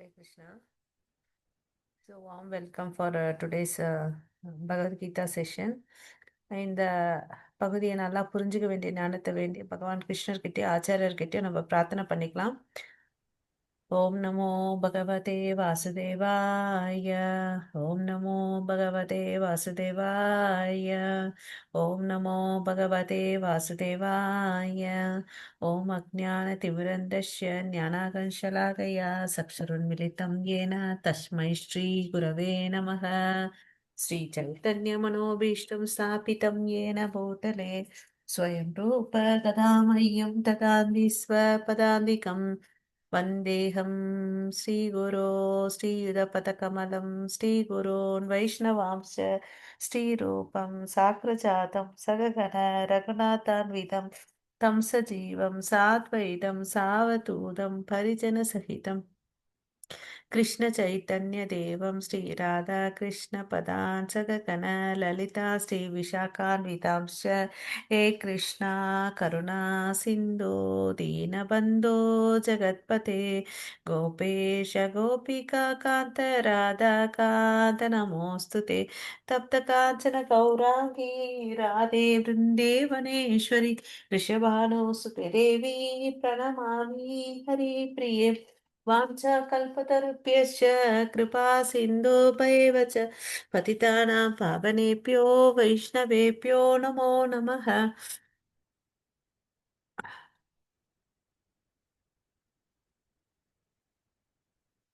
Hare Krishna. So warm welcome for today's Bhagavad Gita session. இந்த பகுதியை நல்லா புரிஞ்சுக்க வேண்டிய ஞானத்தை வேண்டிய பகவான் கிருஷ்ணர்கிட்டயே ஆச்சாரியர்கிட்டயும் நம்ம பிரார்த்தனை பண்ணிக்கலாம். ஓம் நமோ பகவதே வாசுதேவாய. ஓம் நமோ பகவதே வாசுதேவாய. ஓம் நமோ பகவதே வாசுதேவாய. ஓம் அஜ்ஞானதிமிரந்தஸ்ய ஞானாகர்ஷலாகயா சக்ஷுருன்மிலிதம் येन तस्मै श्रीगुरवे नमः. श्रीचैतन्यमनोभीष्टं स्थापितं येन भूतले स्वयं रूप गदामह्यं ददामि स्वपदान्तिकम्. वन्देऽहं श्रीगुरो श्रीयुतपदकमलं श्रीगुरोन् वैष्णवांश्च श्रीरूपं साग्रजातं सगगण रघुनाथान्वितं तं सजीवं साद्वैतं सावधूतं परिजनसहितं कृष्णचैतन्यदेवं श्रीराधाकृष्णपदान् सगगण ललिता श्रीविशाखान्वितांश्च हे कृष्णा करुणा सिन्धो दीनबन्धो जगत्पते गोपेश गोपिका कान्त राधाकान्त नमोऽस्तु ते तप्तकाञ्चन गौराङ्गी राधे वृन्देवनेश्वरि वृषभानुसुते देवी प्रणमामि हरिप्रिये वाञ्छाकल्पतरुभ्यश्च कृपा सिन्धुभैव च पतितानां पावनेभ्यो वैष्णवेभ्यो नमो नमः.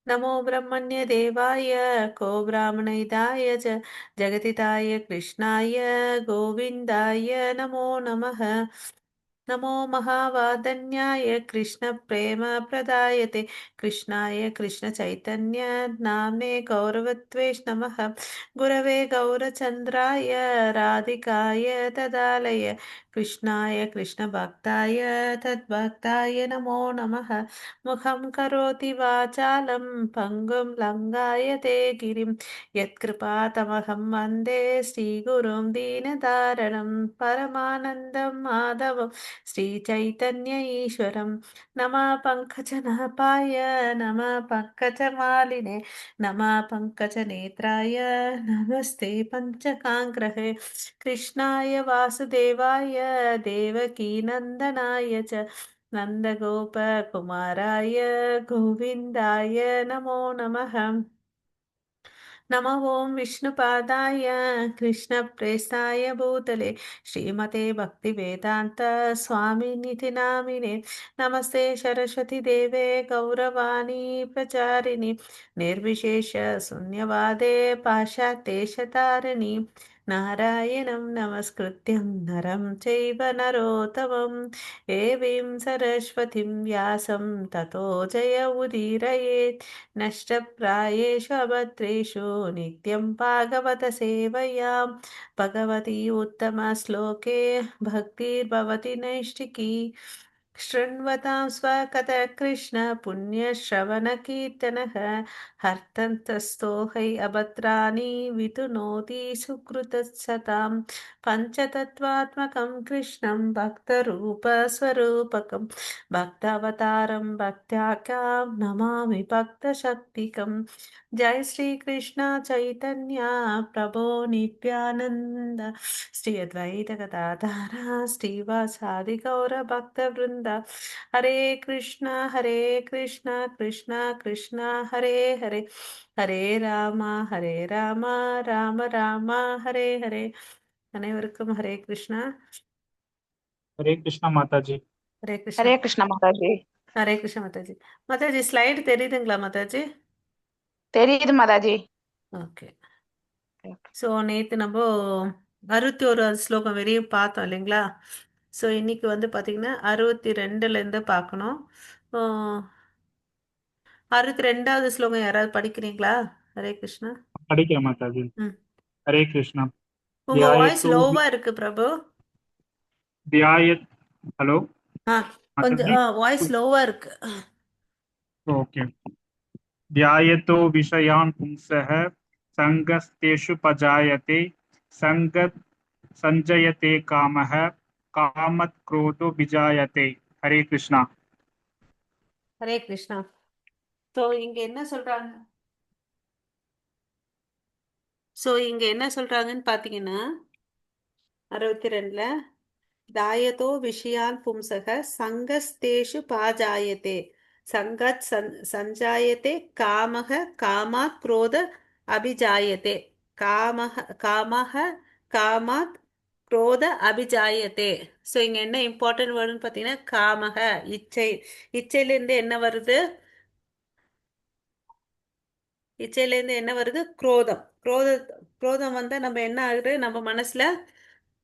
नमो ब्रह्मण्य देवाय को ब्राह्मणहिताय च जगतिताय कृष्णाय गोविन्दाय नमो नमः. नमो महावादन्याय कृष्णप्रेमप्रदायते कृष्णाय कृष्णचैतन्य नाम्ने गौरवत्वे नमः. गुरवे गौरचन्द्राय राधिकाय तदालय कृष्णाय कृष्णभक्ताय तद्भक्ताय नमो नमः. मुखं करोति वाचालं पङ्गुं लङ्घायते गिरिं यत्कृपातमहं वन्दे श्रीगुरुं दीनदारणं परमानन्दं माधवं श्रीचैतन्य ईश्वरं. नमः पङ्कजनाभाय नमः पङ्कजमालिने नमः पङ्कजनेत्राय नमस्ते पञ्चकाङ्ग्रहे कृष्णाय वासुदेवाय देवकीनन्दनाय च नन्दगोपकुमाराय गोविन्दाय नमो नमः. नमः ॐ विष्णुपादाय कृष्णप्रेष्ठाय भूतले श्रीमते भक्तिवेदान्त स्वामिनिति नामिने नमस्ते सरस्वती देवे गौरवाणी प्रचारिणि निर्विशेष शून्यवादे पाश्चात्येशतारिणि नारायणं नमस्कृत्यं नरं चैव नरोत्तमं देवीं सरस्वतीं व्यासं ततो जय उदीरयेत्. नष्टप्रायेषु अभद्रेषु नित्यं भागवत सेवयां भगवती उत्तमश्लोके भक्तिर्भवति नैष्टिकी. शृण्वतां स्वकथः कृष्ण पुण्यश्रवणकीर्तनः हर्तन्तस्तो है अभद्राणि वितुनोति सुकृतसतां पञ्चतत्त्वात्मकं कृष्णं भक्तरूपस्वरूपकं भक्तावतारं भक्त्याख्यां नमामि भक्तशक्तिकं. जय श्री कृष्ण चैतन्य प्रभो नित्यानन्द श्री अद्वैत गदाधर श्रीवासादि गौर भक्तवृंद. हरे कृष्णा कृष्णा कृष्णा हरे हरे हरे राम राम राम हरे हरे. அனைவருக்கும் ஹரே கிருஷ்ணா. हरे कृष्णा माता जी. ஹரே கிருஷ்ணா. हरे कृष्ण माताजी. ஹரே கிருஷ்ணா மாதாஜி. மாதாஜி ஸ்லைடு தெரியுதுங்களா மாதாஜி? தெரியுது மாதாஜி. ஓகே. ஸோ நேற்று நம்ம 61வது ஸ்லோகம் வரையும் பார்த்தோம் இல்லைங்களா? ஸோ இன்னைக்கு வந்து பார்த்தீங்கன்னா 62லேருந்து பார்க்கணும். 62வது ஸ்லோகம் யாராவது படிக்கிறீங்களா? ஹரே கிருஷ்ணா. படிக்கிறேன் माता जी. हरे कृष्णा. உங்க வாய்ஸ் லோவா இருக்கு பிரபு. ध्यायत हेलो கொஞ்சம் வாய்ஸ் லோவா இருக்கு. ओके. ध्यायतो विषयान् पुंसः संगस्तेषु पजायते संगत संजयते कामः कामत् क्रोधो विजायते. हरे कृष्णा. ஹரே கிருஷ்ணா. ஸோ இங்க என்ன சொல்றாங்க ஸோ இங்க என்ன சொல்றாங்கன்னு பாத்தீங்கன்னா 62ல தாயதோ விஷயான் பும்சக சங்கஸ்தேஷு பாஜாயதே சங்கத் சஞ்சாயதே காமக காமாத் குரோத அபிஜாயதே காமக காமாத் குரோத அபிஜாயதே. ஸோ இங்க என்ன இம்பார்ட்டன்ட் வேர்டுன்னு பார்த்தீங்கன்னா காமக இச்சை. இச்சையிலேருந்து என்ன வருது? இச்சையிலேருந்து என்ன வருது? குரோதம். குரோதம் வந்து நம்ம என்ன ஆகுது? நம்ம மனசுல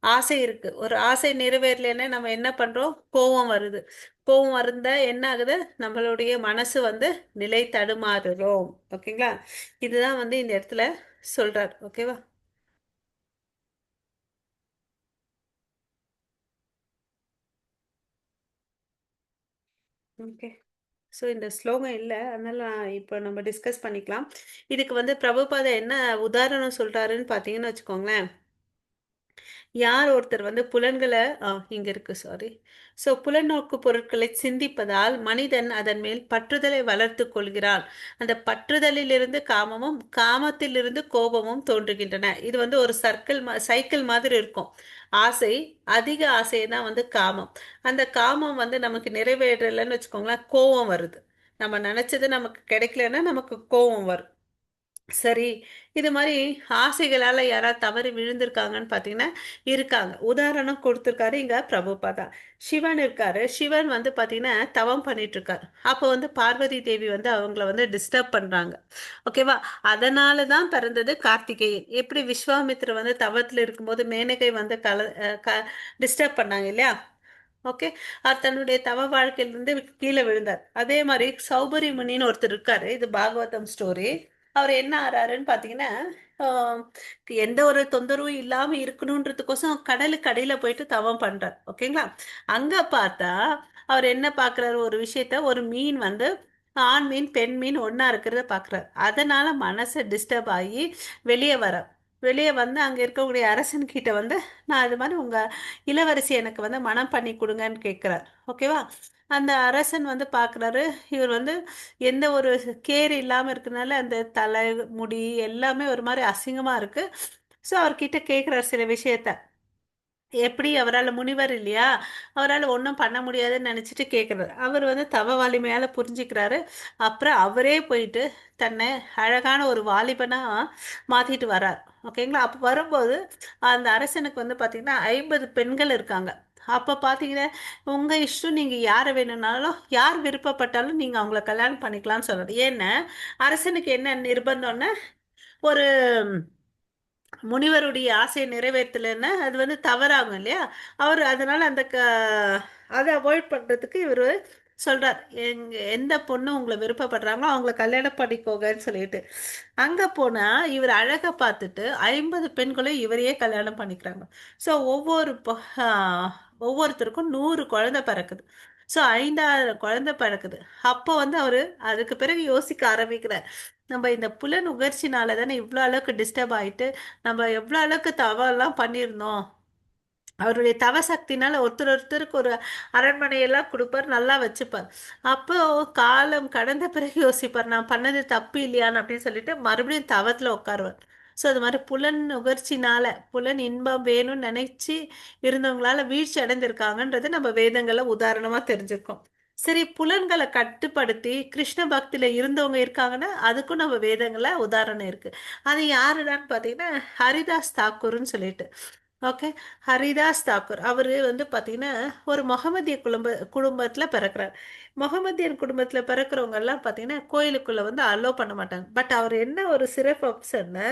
ஆசை இருக்கு. ஒரு ஆசை நிறைவேறலைன்னா நம்ம என்ன பண்றோம்? கோபம் வருது. கோபம் வருந்தா என்ன ஆகுது? நம்மளுடைய மனசு வந்து நிலை தடுமாறுறோம். ஓகேங்களா? இதுதான் வந்து இந்த இடத்துல சொல்றார். ஓகேவா? ஓகே. ஸோ இந்த ஸ்லோகம் இல்லை, அதனால இப்போ நம்ம டிஸ்கஸ் பண்ணிக்கலாம். இதுக்கு வந்து பிரபுபாதா என்ன உதாரணம் சொல்றாருன்னு பார்த்தீங்கன்னு வச்சுக்கோங்களேன். யார் ஒருத்தர் வந்து புலன்களை இங்க இருக்கு, சாரி. ஸோ புலநோக்கு பொருட்களை சிந்திப்பதால் மனிதன் அதன் மேல் பற்றுதலை வளர்த்து கொள்கிறான். அந்த பற்றுதலிலிருந்து காமமும் காமத்திலிருந்து கோபமும் தோன்றுகின்றன. இது வந்து ஒரு சைக்கிள் மாதிரி இருக்கும். ஆசை, அதிக ஆசை தான் வந்து காமம். அந்த காமம் வந்து நமக்கு நிறைவேறலைன்னு வச்சுக்கோங்களேன், கோபம் வருது. நம்ம நினைச்சது நமக்கு கிடைக்கலன்னா நமக்கு கோபம் வரும். சரி, இது மாதிரி ஆசைகளால யாராவது தவறி விழுந்திருக்காங்கன்னு பார்த்தீங்கன்னா இருக்காங்க. உதாரணம் கொடுத்துருக்காரு இங்க பிரபுபாதா. சிவன் இருக்காரு. சிவன் வந்து பார்த்தீங்கன்னா தவம் பண்ணிட்டு இருக்காரு. அப்போ வந்து பார்வதி தேவி வந்து அவங்கள வந்து டிஸ்டர்ப் பண்றாங்க. ஓகேவா? அதனால தான் பிறந்தது கார்த்திகேயன். எப்படி விஸ்வாமித்திர வந்து தவத்தில் இருக்கும்போது மேனகை வந்து டிஸ்டர்ப் பண்ணாங்க இல்லையா? ஓகே. அவர் தன்னுடைய தவ வாழ்க்கையிலிருந்து கீழே விழுந்தார். அதே மாதிரி சௌபரி முனின்னு ஒருத்தர் இருக்காரு. இது பாகவதம் ஸ்டோரி. அவர் என்ன ஆறாருன்னு பார்த்தீங்கன்னா, ஆஹ், எந்த ஒரு தொந்தரவும் இல்லாம இருக்கணுன்றதுக்கோசம் கடலுக்கு அடியில போயிட்டு தவம் பண்றார். ஓகேங்களா? அங்க பார்த்தா அவர் என்ன பார்க்கறாரு? ஒரு விஷயத்த, ஒரு மீன் வந்து ஆண் மீன் பெண் மீன் ஒண்ணா இருக்கிறத பார்க்கறாரு. அதனால மனசு டிஸ்டர்ப் ஆகி வெளியே வர வெளியே வந்து அங்க இருக்கக்கூடிய அரசன் கிட்ட வந்து, நான் இது மாதிரி உங்க இளவரசி எனக்கு வந்து மனம் பண்ணி கொடுங்கன்னு கேட்குறார். ஓகேவா? அந்த அரசன் வந்து பார்க்குறாரு, இவர் வந்து எந்த ஒரு கேர் இல்லாமல் இருக்கனால அந்த தலை முடி எல்லாமே ஒரு மாதிரி அசிங்கமாக இருக்கு. ஸோ அவர்கிட்ட கேட்குறாரு சில விஷயத்த. எப்படி அவரால் முனிவர் இல்லையா, அவரால் ஒன்றும் பண்ண முடியாதுன்னு நினச்சிட்டு கேட்குறாரு. அவர் வந்து தவ வலிமையால் புரிஞ்சுக்கிறாரு. அப்புறம் அவரே போயிட்டு தன்னை அழகான ஒரு வாலிபனா மாற்றிட்டு வரார். ஓகேங்களா? அப்போ வரும்போது அந்த அரசனுக்கு வந்து பார்த்திங்கன்னா 50 பெண்கள் இருக்காங்க. அப்போ பார்த்தீங்கன்னா உங்கள் இஷ்டம், நீங்கள் யாரை வேணும்னாலும் யார் விருப்பப்பட்டாலும் நீங்கள் அவங்கள கல்யாணம் பண்ணிக்கலாம்னு சொல்கிறார். ஏன்னா அரசனுக்கு என்ன நிர்பந்தம்னா, ஒரு முனிவருடைய ஆசையை நிறைவேற்றலைன்னா அது வந்து தவறாகும் இல்லையா? அவர் அதனால அதை அவாய்ட் பண்றதுக்கு இவர் சொல்றார், எந்த பொண்ணு உங்களை விருப்பப்படுறாங்களோ அவங்கள கல்யாணம் பண்ணிக்கோங்கன்னு சொல்லிட்டு. அங்க போனா இவர் அழகை பார்த்துட்டு 50 பெண்களும் இவரையே கல்யாணம் பண்ணிக்கிறாங்க. ஸோ ஒவ்வொருத்தருக்கும் 100 குழந்தை பிறக்குது. ஸோ 5000 குழந்தை பிறக்குது. அப்போ வந்து அவரு அதுக்கு பிறகு யோசிக்க ஆரம்பிக்கிறார், நம்ம இந்த புலன் உணர்ச்சினால தானே இவ்வளோ அளவுக்கு டிஸ்டர்ப் ஆயிட்டு நம்ம எவ்வளோ அளவுக்கு தவறுலாம் பண்ணியிருந்தோம். அவருடைய தவ சக்தினால ஒருத்தருக்கு ஒரு அரண்மனையெல்லாம் கொடுப்பார், நல்லா வச்சுப்பார். அப்போ காலம் கடந்த பிறகு யோசிப்பார், நான் பண்ணது தப்பு இல்லையான்னு அப்படின்னு சொல்லிட்டு மறுபடியும் தவத்துல உட்காருவார். ஸோ அது மாதிரி புலன் நுகர்ச்சினால புலன் இன்பம் வேணும்னு நினைச்சு இருந்தவங்களால வீழ்ச்சி அடைந்திருக்காங்கன்றது நம்ம வேதங்களை உதாரணமா தெரிஞ்சிருக்கோம். சரி, புலன்களை கட்டுப்படுத்தி கிருஷ்ண பக்தியில இருந்தவங்க இருக்காங்கன்னா அதுக்கும் நம்ம வேதங்கள உதாரணம் இருக்கு. அது யாருடான்னு பார்த்தீங்கன்னா ஹரிதாஸ் தாக்கூர்னு சொல்லிட்டு. ஓகே. ஹரிதாஸ் தாக்கூர் அவரு வந்து பார்த்தீங்கன்னா ஒரு முகமதிய குடும்பத்தில் பிறக்கிறார். முகமதியன் குடும்பத்தில் பிறக்கிறவங்க எல்லாம் பார்த்தீங்கன்னா கோயிலுக்குள்ள வந்து அலோ பண்ண மாட்டாங்க. பட் அவர் என்ன ஒரு சிறப்பு அம்சம்னா,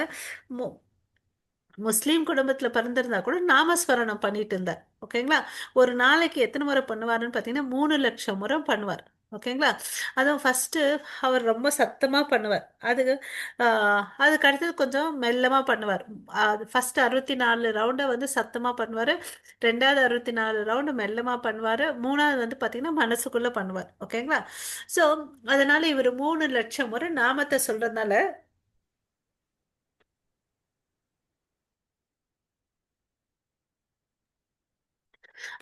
முஸ்லீம் குடும்பத்தில் பிறந்திருந்தா கூட நாமஸ்மரணம் பண்ணிட்டு இருந்தார். ஓகேங்களா? ஒரு நாளைக்கு எத்தனை முறை பண்ணுவாருன்னு பார்த்தீங்கன்னா 3 லட்சம் முறை பண்ணுவார். ஓகேங்களா? அதுவும் ஃபர்ஸ்ட் அவர் ரொம்ப சத்தமாக பண்ணுவார். அதுக்கு அடுத்தது கொஞ்சம் மெல்லமாக பண்ணுவார். அது ஃபர்ஸ்ட் 64 ரவுண்டை வந்து சத்தமாக பண்ணுவார். ரெண்டாவது 64 ரவுண்டு மெல்லமாக பண்ணுவார். மூணாவது வந்து பார்த்தீங்கன்னா மனசுக்குள்ளே பண்ணுவார். ஓகேங்களா? ஸோ அதனால இவர் 3 லட்சம் முறை நாமத்தை சொல்றதுனால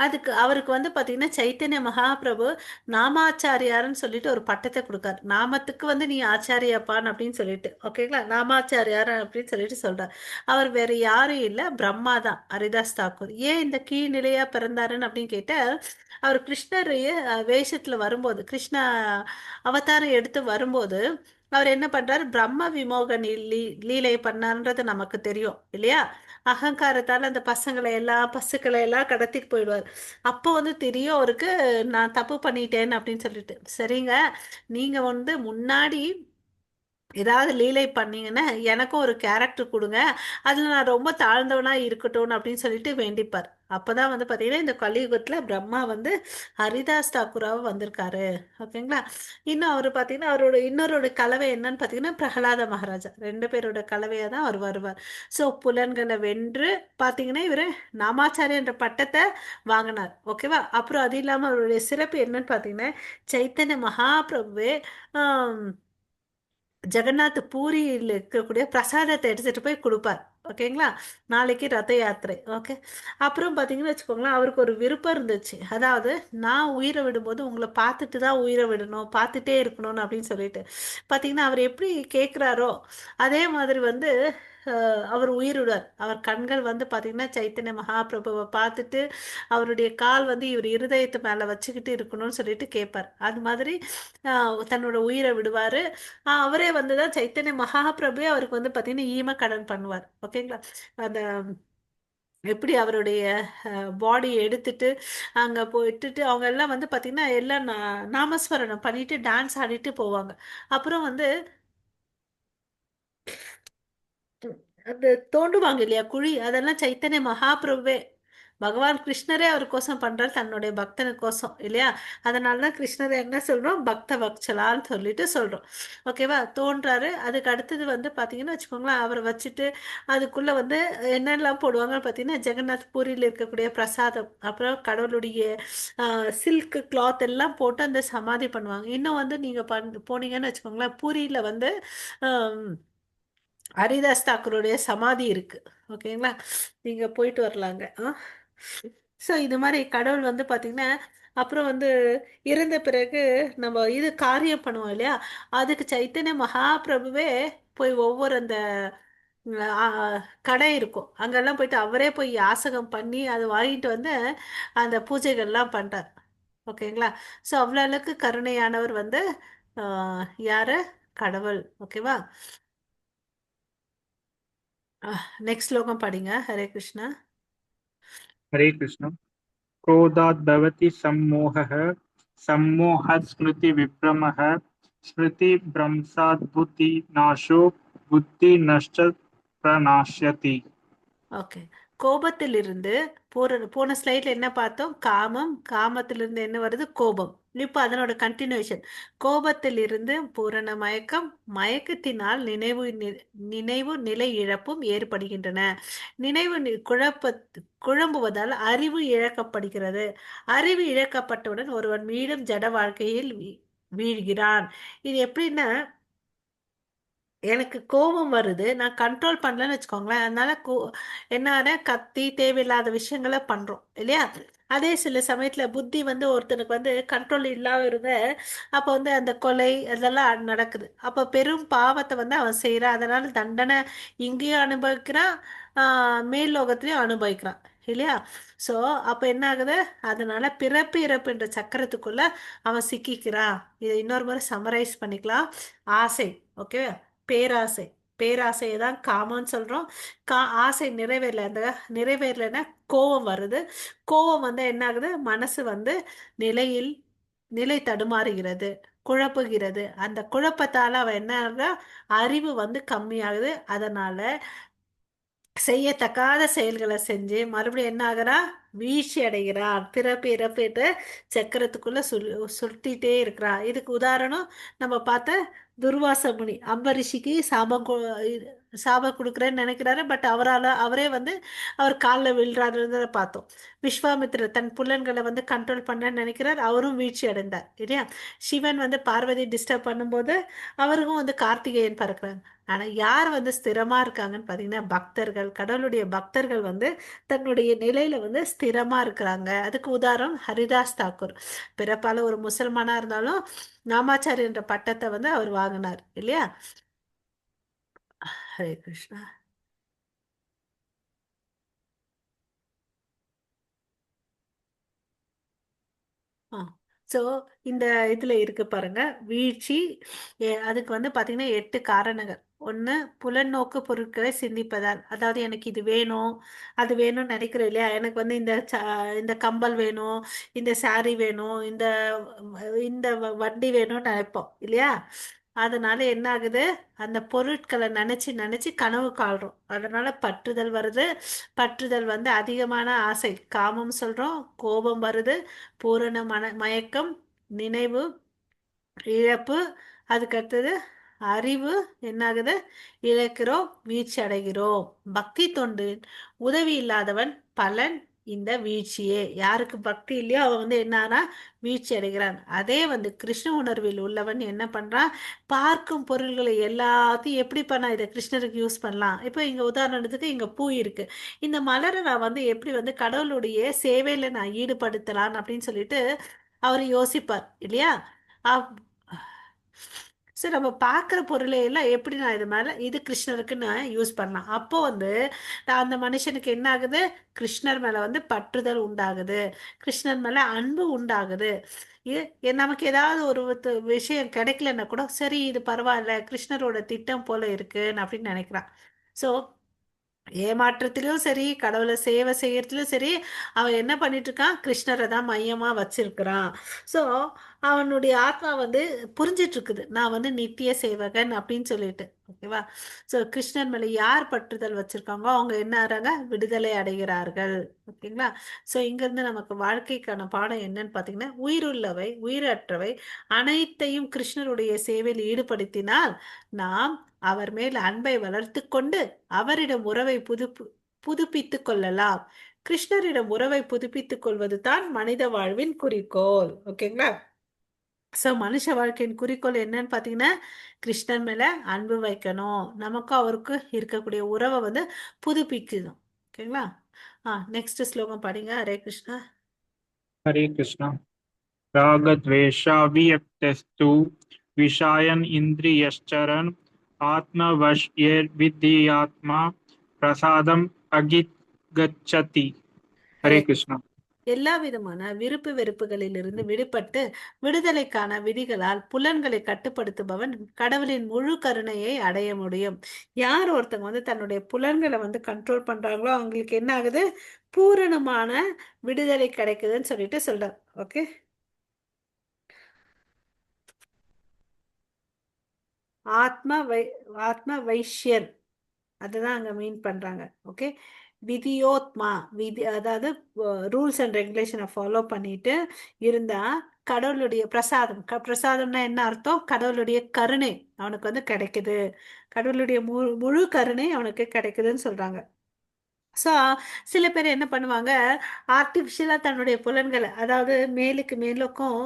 அதுக்கு அவருக்கு வந்து பாத்தீங்கன்னா சைத்தன்ய மகாபிரபு நாமாச்சாரியார்னு சொல்லிட்டு ஒரு பட்டத்தை கொடுக்காரு. நாமத்துக்கு வந்து நீ ஆச்சாரியாப்பான் அப்படின்னு சொல்லிட்டு, ஓகேங்களா, நாமாச்சாரியார் அப்படின்னு சொல்லிட்டு சொல்றார். அவர் வேற யாரும் இல்ல, பிரம்மா தான், ஹரிதாஸ் தாக்கூர். ஏன் இந்த கீழ்நிலையா பிறந்தாருன்னு அப்படின்னு கேட்டா, அவர் கிருஷ்ணர் வேஷத்துல வரும்போது, கிருஷ்ணா அவதாரம் எடுத்து வரும்போது அவர் என்ன பண்றாரு, பிரம்ம விமோக லீலை பண்ணார்ன்றது நமக்கு தெரியும் இல்லையா. அகங்காரத்தால அந்த பசுக்களை எல்லாம் கடத்திட்டு போயிடுவார். அப்போ வந்து தெரியும் அவருக்கு, நான் தப்பு பண்ணிட்டேன் அப்படின்னு சொல்லிட்டு. சரிங்க, நீங்க வந்து முன்னாடி ஏதாவது லீலை பண்ணீங்கன்னா எனக்கும் ஒரு கேரக்டர் கொடுங்க, அதில் நான் ரொம்ப தாழ்ந்தவனா இருக்கட்டும் அப்படின்னு சொல்லிட்டு வேண்டிப்பார். அப்பதான் வந்து பார்த்தீங்கன்னா இந்த கலியுகத்தில் பிரம்மா வந்து ஹரிதாஸ் தாக்கூராவை வந்திருக்காரு. ஓகேங்களா. இன்னும் அவர் பார்த்தீங்கன்னா அவரோட இன்னொரு கலவை என்னன்னு பார்த்தீங்கன்னா பிரகலாத மகாராஜா, ரெண்டு பேரோட கலவையாக தான் அவர் வருவார். ஸோ புலன்களை வென்று பார்த்தீங்கன்னா இவர் நாமாச்சாரிய என்ற பட்டத்தை வாங்கினார். ஓகேவா. அப்புறம் அது இல்லாமல் அவருடைய சிறப்பு என்னன்னு பார்த்தீங்கன்னா சைத்தன்ய மகாபிரபுவே ஜெகநாத் பூரியில் இருக்கக்கூடிய பிரசாதத்தை எடுத்துட்டு போய் கொடுப்பார். ஓகேங்களா. நாளைக்கு ரத யாத்திரை. ஓகே. அப்புறம் பார்த்தீங்கன்னு வச்சுக்கோங்களேன், அவருக்கு ஒரு விருப்பம் இருந்துச்சு. அதாவது நான் உயிரை விடும்போது உங்களை பார்த்துட்டு தான் உயிரை விடணும், பார்த்துட்டே இருக்கணும்னு அப்படின்னு சொல்லிட்டு பார்த்தீங்கன்னா அவர் எப்படி கேட்குறாரோ அதே மாதிரி வந்து அவர் உயிர் விடுவார். அவர் கண்கள் வந்து பார்த்தீங்கன்னா சைத்தன்ய மகாபிரபுவை பார்த்துட்டு அவருடைய கால் வந்து இவர் இருதயத்து மேலே வச்சுக்கிட்டு இருக்கணும்னு சொல்லிட்டு கேட்பார். அது மாதிரி தன்னோட உயிரை விடுவார். அவரே வந்து தான் சைத்தன்ய மகாபிரபுவே அவருக்கு வந்து பார்த்தீங்கன்னா ஈம கடன் பண்ணுவார். ஓகேங்களா. அந்த எப்படி அவருடைய பாடி எடுத்துட்டு அங்கே போயிட்டுட்டு அவங்க எல்லாம் வந்து பார்த்தீங்கன்னா எல்லாம் நாமஸ்மரணம் பண்ணிட்டு டான்ஸ் ஆடிட்டு போவாங்க. அப்புறம் வந்து அந்த தோண்டுவாங்க இல்லையா குழி, அதெல்லாம் சைத்தன்ய மகாபிரபுவே பகவான் கிருஷ்ணரே அவருக்கோசம் பண்றாரு, தன்னுடைய பக்தனுக்கோசம் இல்லையா. அதனால தான் கிருஷ்ணரை என்ன சொல்றோம், பக்த வத்சலான்னு சொல்லிட்டு சொல்றோம். ஓகேவா. தோன்றாரு. அதுக்கு அடுத்தது வந்து பாத்தீங்கன்னா வச்சுக்கோங்களேன், அவரை வச்சுட்டு அதுக்குள்ள வந்து என்னெல்லாம் போடுவாங்கன்னு பார்த்தீங்கன்னா ஜெகநாத் பூரியில் இருக்கக்கூடிய பிரசாதம், அப்புறம் கடவுளுடைய சில்க் கிளாத் எல்லாம் போட்டு அந்த சமாதி பண்ணுவாங்க. இன்னும் வந்து நீங்க போனீங்கன்னு வச்சுக்கோங்களேன், பூரியில வந்து ஹரிதாஸ் தாக்கூருடைய சமாதி இருக்கு. ஓகேங்களா. நீங்க போயிட்டு வரலாங்க. ஸோ இது மாதிரி கடவுள் வந்து பாத்தீங்கன்னா அப்புறம் வந்து இறந்த பிறகு நம்ம இது காரியம் பண்ணுவோம் இல்லையா, அதுக்கு சைத்தன்ய மகாபிரபுவே போய் ஒவ்வொரு அந்த ஆ, கடை இருக்கும் அங்கெல்லாம் போயிட்டு அவரே போய் யாசகம் பண்ணி அதை வாங்கிட்டு வந்து அந்த பூஜைகள்லாம் பண்றார். ஓகேங்களா. ஸோ அவ்வளோ அளவுக்கு கருணையானவர் வந்து யாரு, கடவுள். ஓகேவா. நெக்ஸ்ட் ஸ்லோகம் படிங்க. ஹரே கிருஷ்ணா. हरे कृष्ण। क्रोधात् भवति सम्मोहः, सम्मोहात् स्मृतिविभ्रमः, स्मृतिभ्रंशात् बुद्धिनाशो, बुद्धिनश्च प्रणाश्यति। ஓகே. கோபத்திலிருந்து போன ஸ்லைட்ல என்ன பார்த்தோம், காமம், காமத்திலிருந்து என்ன வருது, கோபம். இப்போ அதனோட கண்டினியூஷன். கோபத்திலிருந்து பூரண மயக்கம், மயக்கத்தினால் நினைவு நிலை இழப்பும் ஏற்படுகின்றன. நினைவு குழம்புவதால் அறிவு இழக்கப்படுகிறது. அறிவு இழக்கப்பட்டவுடன் ஒருவன் மீண்டும் ஜட வாழ்க்கையில் வீழ்கிறான். இது எப்படின்னா, எனக்கு கோபம் வருது, நான் கண்ட்ரோல் பண்ணலன்னு வச்சுக்கோங்களேன், அதனால என்ன கத்தி தேவையில்லாத விஷயங்களை பண்றோம் இல்லையா. அதே சில சமயத்துல புத்தி வந்து ஒருத்தனுக்கு வந்து கண்ட்ரோல் இல்லாம இருந்த அப்ப வந்து அந்த கொலை அதெல்லாம் நடக்குது. அப்ப பெரும் பாவத்தை வந்து அவன் செய்யறான். அதனால தண்டனை இங்கேயும் அனுபவிக்கிறான், மேல் லோகத்திலையும் அனுபவிக்கிறான் இல்லையா. சோ அப்ப என்ன ஆகுது, அதனால பிறப்பு இறப்பு என்ற சக்கரத்துக்குள்ள அவன் சிக்கிக்கிறான். இதை இன்னொரு முறை சம்மரைஸ் பண்ணிக்கலாம். ஆசை. ஓகே. பேராசை. பேராசையை தான் காமன்னு சொல்றோம். ஆசை நிறைவேறல, அந்த நிறைவேறலைன்னா கோபம் வருது. கோபம் வந்து என்ன ஆகுது, மனசு வந்து நிலையில் நிலை தடுமாறுகிறது, குழப்புகிறது. அந்த குழப்பத்தால அவன் என்ன ஆகுறா, அறிவு வந்து கம்மியாகுது. அதனால செய்யத்தக்காத செயல்களை செஞ்சு மறுபடியும் என்ன ஆகுறா, வீழ்ச்சி அடைகிறான். பிறப்பு இறப்பிட்ட சக்கரத்துக்குள்ள சுட்டிட்டே இருக்கிறான். இதுக்கு உதாரணம் நம்ம பார்த்த துர்வாச முனி, அம்பரிஷிக்கு சாபம் சாபம் கொடுக்குறேன்னு நினைக்கிறாரு. பட் அவரே வந்து அவர் காலில் விழுறாருன்றத பார்த்தோம். விஸ்வாமித்திரர் தன் புலன்களை வந்து கண்ட்ரோல் பண்ணன்னு நினைக்கிறார், அவரும் வீழ்ச்சி அடைந்தார் இல்லையா. சிவன் வந்து பார்வதி டிஸ்டர்ப் பண்ணும்போது அவருக்கும் வந்து கார்த்திகேயன் பறக்குறாங்க. ஆனா யார் வந்து ஸ்திரமா இருக்காங்கன்னு பாத்தீங்கன்னா பக்தர்கள், கடவுளுடைய பக்தர்கள் வந்து தன்னுடைய நிலையில வந்து ஸ்திரமா இருக்கிறாங்க. அதுக்கு உதாரணம் ஹரிதாஸ் தாக்கூர். பிறப்பால ஒரு முசல்மானா இருந்தாலும் நாமாச்சாரி என்ற பட்டத்தை வந்து அவர் வாங்கினார் இல்லையா. ஹரே கிருஷ்ணா. ஆ ஸோ இந்த இதில் இருக்கு பாருங்க வீழ்ச்சி. அதுக்கு வந்து பார்த்தீங்கன்னா 8 காரணங்கள். ஒன்று, புலநோக்கு பொருட்களை சிந்திப்பதால். அதாவது எனக்கு இது வேணும் அது வேணும்னு நினைக்கிறேன் இல்லையா. எனக்கு வந்து இந்த கம்பல் வேணும், இந்த saree வேணும், இந்த வண்டி வேணும்னு நினைப்போம் இல்லையா. அதனால என்ன ஆகுது, அந்த பொருட்களை நினைச்சு நினைச்சு கனவு காண்றோம். அதனால பற்றுதல் வருது. பற்றுதல் வந்து அதிகமான ஆசை, காமம் சொல்றோம். கோபம் வருது. பூரண மயக்கம், நினைவு இழப்பு. அதுக்கடுத்தது அறிவு என்னாகுது, இழக்கிறோம், வீழ்ச்சி அடைகிறோம். பக்தி தொண்டு உதவி இல்லாதவன் பலன் இந்த வீழ்ச்சியே. யாருக்கு பக்தி இல்லையோ அவன் வந்து என்னன்னா வீழ்ச்சி அடைகிறான். அதே வந்து கிருஷ்ண உணர்வில் உள்ளவன் என்ன பண்றான், பார்க்கும் பொருள்களை எல்லாத்தையும் எப்படி பண்ணா இதை கிருஷ்ணருக்கு யூஸ் பண்ணலாம். இப்போ இங்க உதாரணத்துக்கு இங்க பூ இருக்கு, இந்த மலரை நான் வந்து எப்படி வந்து கடவுளுடைய சேவையில நான் ஈடுபடுத்தலாம் அப்படின்னு சொல்லிட்டு அவர் யோசிப்பார் இல்லையா. சரி, நம்ம பார்க்குற பொருளை எல்லாம் எப்படி நான் இது மேலே இது கிருஷ்ணருக்கு நான் யூஸ் பண்ணலாம். அப்போ வந்து அந்த மனுஷனுக்கு என்ன ஆகுது, கிருஷ்ணர் மேலே வந்து பற்றுதல் உண்டாகுது, கிருஷ்ணர் மேலே அன்பு உண்டாகுது. நமக்கு ஏதாவது ஒரு விஷயம் கிடைக்கலன்னா கூட சரி இது பரவாயில்ல, கிருஷ்ணரோட திட்டம் போல இருக்குன்னு அப்படின்னு நினைக்கிறான். ஸோ ஏமாற்றத்திலும் சரி, கடவுளை சேவை செய்யறதுலயும் சரி, அவன் என்ன பண்ணிட்டு இருக்கான், கிருஷ்ணரை தான் மையமா வச்சிருக்கிறான். ஸோ அவனுடைய ஆத்மா வந்து புரிஞ்சிட்டு இருக்குது, நான் வந்து நித்திய சேவகன் அப்படின்னு சொல்லிட்டு. ஓகேவா. ஸோ கிருஷ்ணன் மேல யார் பற்றுதல் வச்சிருக்காங்களோ அவங்க என்ன ஆறாங்க, விடுதலை அடைகிறார்கள். ஓகேங்களா. ஸோ இங்கிருந்து நமக்கு வாழ்க்கைக்கான பாடம் என்னன்னு பார்த்தீங்கன்னா, உயிருள்ளவை உயிரற்றவை அனைத்தையும் கிருஷ்ணருடைய சேவையில் ஈடுபடுத்தினால் நாம் அவர் மேல் அன்பை வளர்த்து கொண்டு அவரிடம் உறவை புதுப்பித்துக் கொள்ளலாம். கிருஷ்ணரிடம் உறவை புதுப்பித்துக் கொள்வது தான் மனித வாழ்வின் குறிக்கோள். ஓகேங்களா. ஸோ மனுஷ வாழ்க்கையின் குறிக்கோள் என்னன்னு பார்த்தீங்கன்னா, கிருஷ்ணன் மேல அன்பு வைக்கணும், நமக்கும் அவருக்கும் இருக்கக்கூடிய உறவை வந்து புதுப்பிக்கணும். ஓகேங்களா. நெக்ஸ்ட் ஸ்லோகம் படிங்க. ஹரே கிருஷ்ணா. हरे कृष्ण। रागद्वेषावियुक्तस्तु विषयान् इन्द्रियश्चरन् आत्मवश्यैर्विद्यात्मा प्रसादम् अगिगच्छति। ஹரே. हरे कृष्ण। எல்லா விதமான விருப்பு வெறுப்புகளிலிருந்து விடுபட்டு விடுதலைக்கான விதிகளால் புலன்களை கட்டுப்படுத்துபவன் கடவுளின் முழு கருணையை அடைய முடியும். யார் ஒருத்தங்க வந்து தன்னுடைய புலன்களை வந்து கண்ட்ரோல் பண்றாங்களோ அவங்களுக்கு என்ன ஆகுது, பூரணமான விடுதலை கிடைக்குதுன்னு சொல்லிட்டு சொல்றார். ஓகே. ஆத்ம வை ஆத்ம வைஷ்யர், அதுதான் அங்க மீன் பண்றாங்க. ஓகே. விதியோத்மா, விதி அதாவது ரூல்ஸ் அண்ட் ரெகுலேஷனை ஃபாலோ பண்ணிட்டு இருந்தா கடவுளுடைய பிரசாதம். பிரசாதம்னா என்ன அர்த்தம், கடவுளுடைய கருணை அவனுக்கு வந்து கிடைக்குது. கடவுளுடைய முழு கருணை அவனுக்கு கிடைக்குதுன்னு சொல்றாங்க. ஸோ சில பேர் என்ன பண்ணுவாங்க, ஆர்டிஃபிஷியலாக தன்னுடைய புலன்களை, அதாவது மேலுக்கு மேலுக்கும்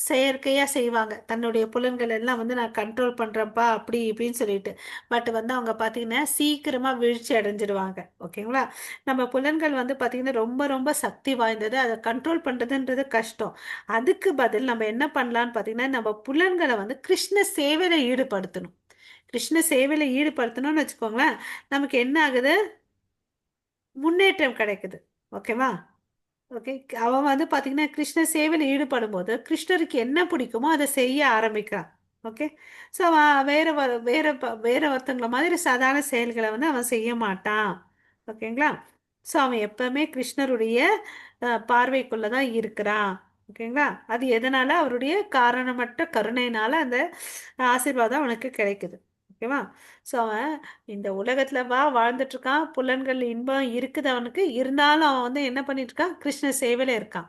செயற்கையாக செய்வாங்க. தன்னுடைய புலன்கள் எல்லாம் வந்து நான் கண்ட்ரோல் பண்ணுறேன்ப்பா அப்படி இப்படின்னு சொல்லிட்டு. பட் வந்து அவங்க பார்த்தீங்கன்னா சீக்கிரமாக வீழ்ச்சி அடைஞ்சிடுவாங்க. ஓகேங்களா. நம்ம புலன்கள் வந்து பார்த்தீங்கன்னா ரொம்ப ரொம்ப சக்தி வாய்ந்தது, அதை கண்ட்ரோல் பண்ணுறதுன்றது கஷ்டம். அதுக்கு பதில் நம்ம என்ன பண்ணலான்னு பார்த்தீங்கன்னா, நம்ம புலன்களை வந்து கிருஷ்ண சேவையில் ஈடுபடுத்தணும். கிருஷ்ண சேவையில் ஈடுபடுத்தணும்னு வச்சுக்கோங்களேன், நமக்கு என்ன ஆகுது, முன்னேற்றம் கிடைக்குது. ஓகேவா. ஓகே. அவன் வந்து பார்த்தீங்கன்னா கிருஷ்ண சேவையில் ஈடுபடும் போது கிருஷ்ணருக்கு என்ன பிடிக்குமோ அதை செய்ய ஆரம்பிக்கிறான். ஓகே. ஸோ அவன் வேற ஒருத்தங்கள மாதிரி சாதாரண செயல்களை வந்து அவன் செய்ய மாட்டான். ஓகேங்களா. ஸோ அவன் எப்பவுமே கிருஷ்ணருடைய பார்வைக்குள்ள தான் இருக்கிறான். ஓகேங்களா. அது எதனால, அவருடைய காரணமற்ற கருணையினால அந்த ஆசீர்வாதம் அவனுக்கு கிடைக்குது. ஓகேவா. ஸோ அவன் இந்த உலகத்துல வாழ்ந்துட்டு இருக்கான், புலன்கள் இன்பம் இருக்குது அவனுக்கு, இருந்தாலும் அவன் வந்து என்ன பண்ணிட்டு இருக்கான், கிருஷ்ண சேவையில இருக்கான்.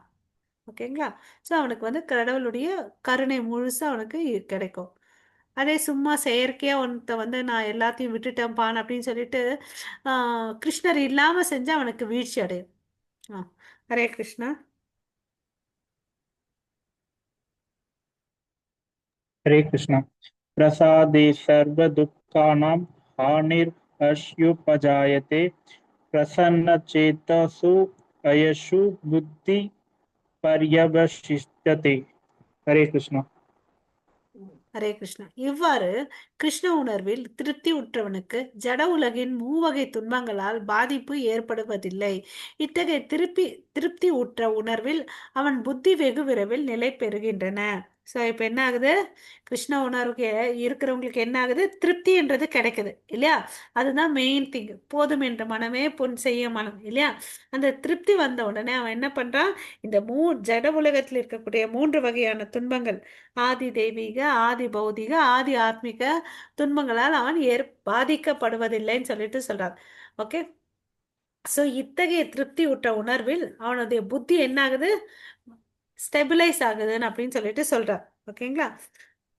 ஓகேங்களா. ஸோ அவனுக்கு வந்து கடவுளுடைய கருணை முழுசா அவனுக்கு கிடைக்கும். அதே சும்மா செயற்கையா ஒருத்த வந்து நான் எல்லாத்தையும் விட்டுட்டேன்பான் அப்படின்னு சொல்லிட்டு கிருஷ்ணர் இல்லாம செஞ்சு அவனுக்கு வீழ்ச்சி அடையும். ஆ, ஹரே கிருஷ்ணா. हरे कृष्ण। प्रसादे सर्वदुःखानां हानिरस्योपजायते प्रसन्नचेतसो अयशु बुद्धि पर्यवशिष्यते। हरे कृष्ण। ஹரே கிருஷ்ணா. இவ்வாறு கிருஷ்ண உணர்வில் திருப்தி உற்றவனுக்கு ஜட உலகின் மூவகை துன்பங்களால் பாதிப்பு ஏற்படுவதில்லை. இத்தகைய திருப்தி உற்ற உணர்வில் அவன் புத்தி வெகு விரைவில் நிலை பெறுகின்றன. ஸோ இப்போ என்ன ஆகுது, கிருஷ்ண உணர்வுக்கு இருக்கிறவங்களுக்கு என்ன ஆகுது, திருப்தின்றது கிடைக்குது இல்லையா. அதுதான் மெயின் திங். போதும் என்ற மனமே பொன் செய்ய மனம் இல்லையா. அந்த திருப்தி வந்த உடனே அவன் என்ன பண்றான், இந்த ஜட உலகத்தில் இருக்கக்கூடிய 3 வகையான துன்பங்கள், ஆதி தெய்வீக, ஆதி பௌதிக, ஆதி ஆத்மிக துன்பங்களால் அவன் பாதிக்கப்படுவதில்லைன்னு சொல்லிட்டு சொல்றார். ஓகே. ஸோ இத்தகைய திருப்தி உற்ற உணர்வில் அவனுடைய புத்தி என்ன ஆகுது, ஸ்டெபிளைஸ் ஆகுதுன்னு அப்படின்னு சொல்லிட்டு சொல்றார். ஓகேங்களா.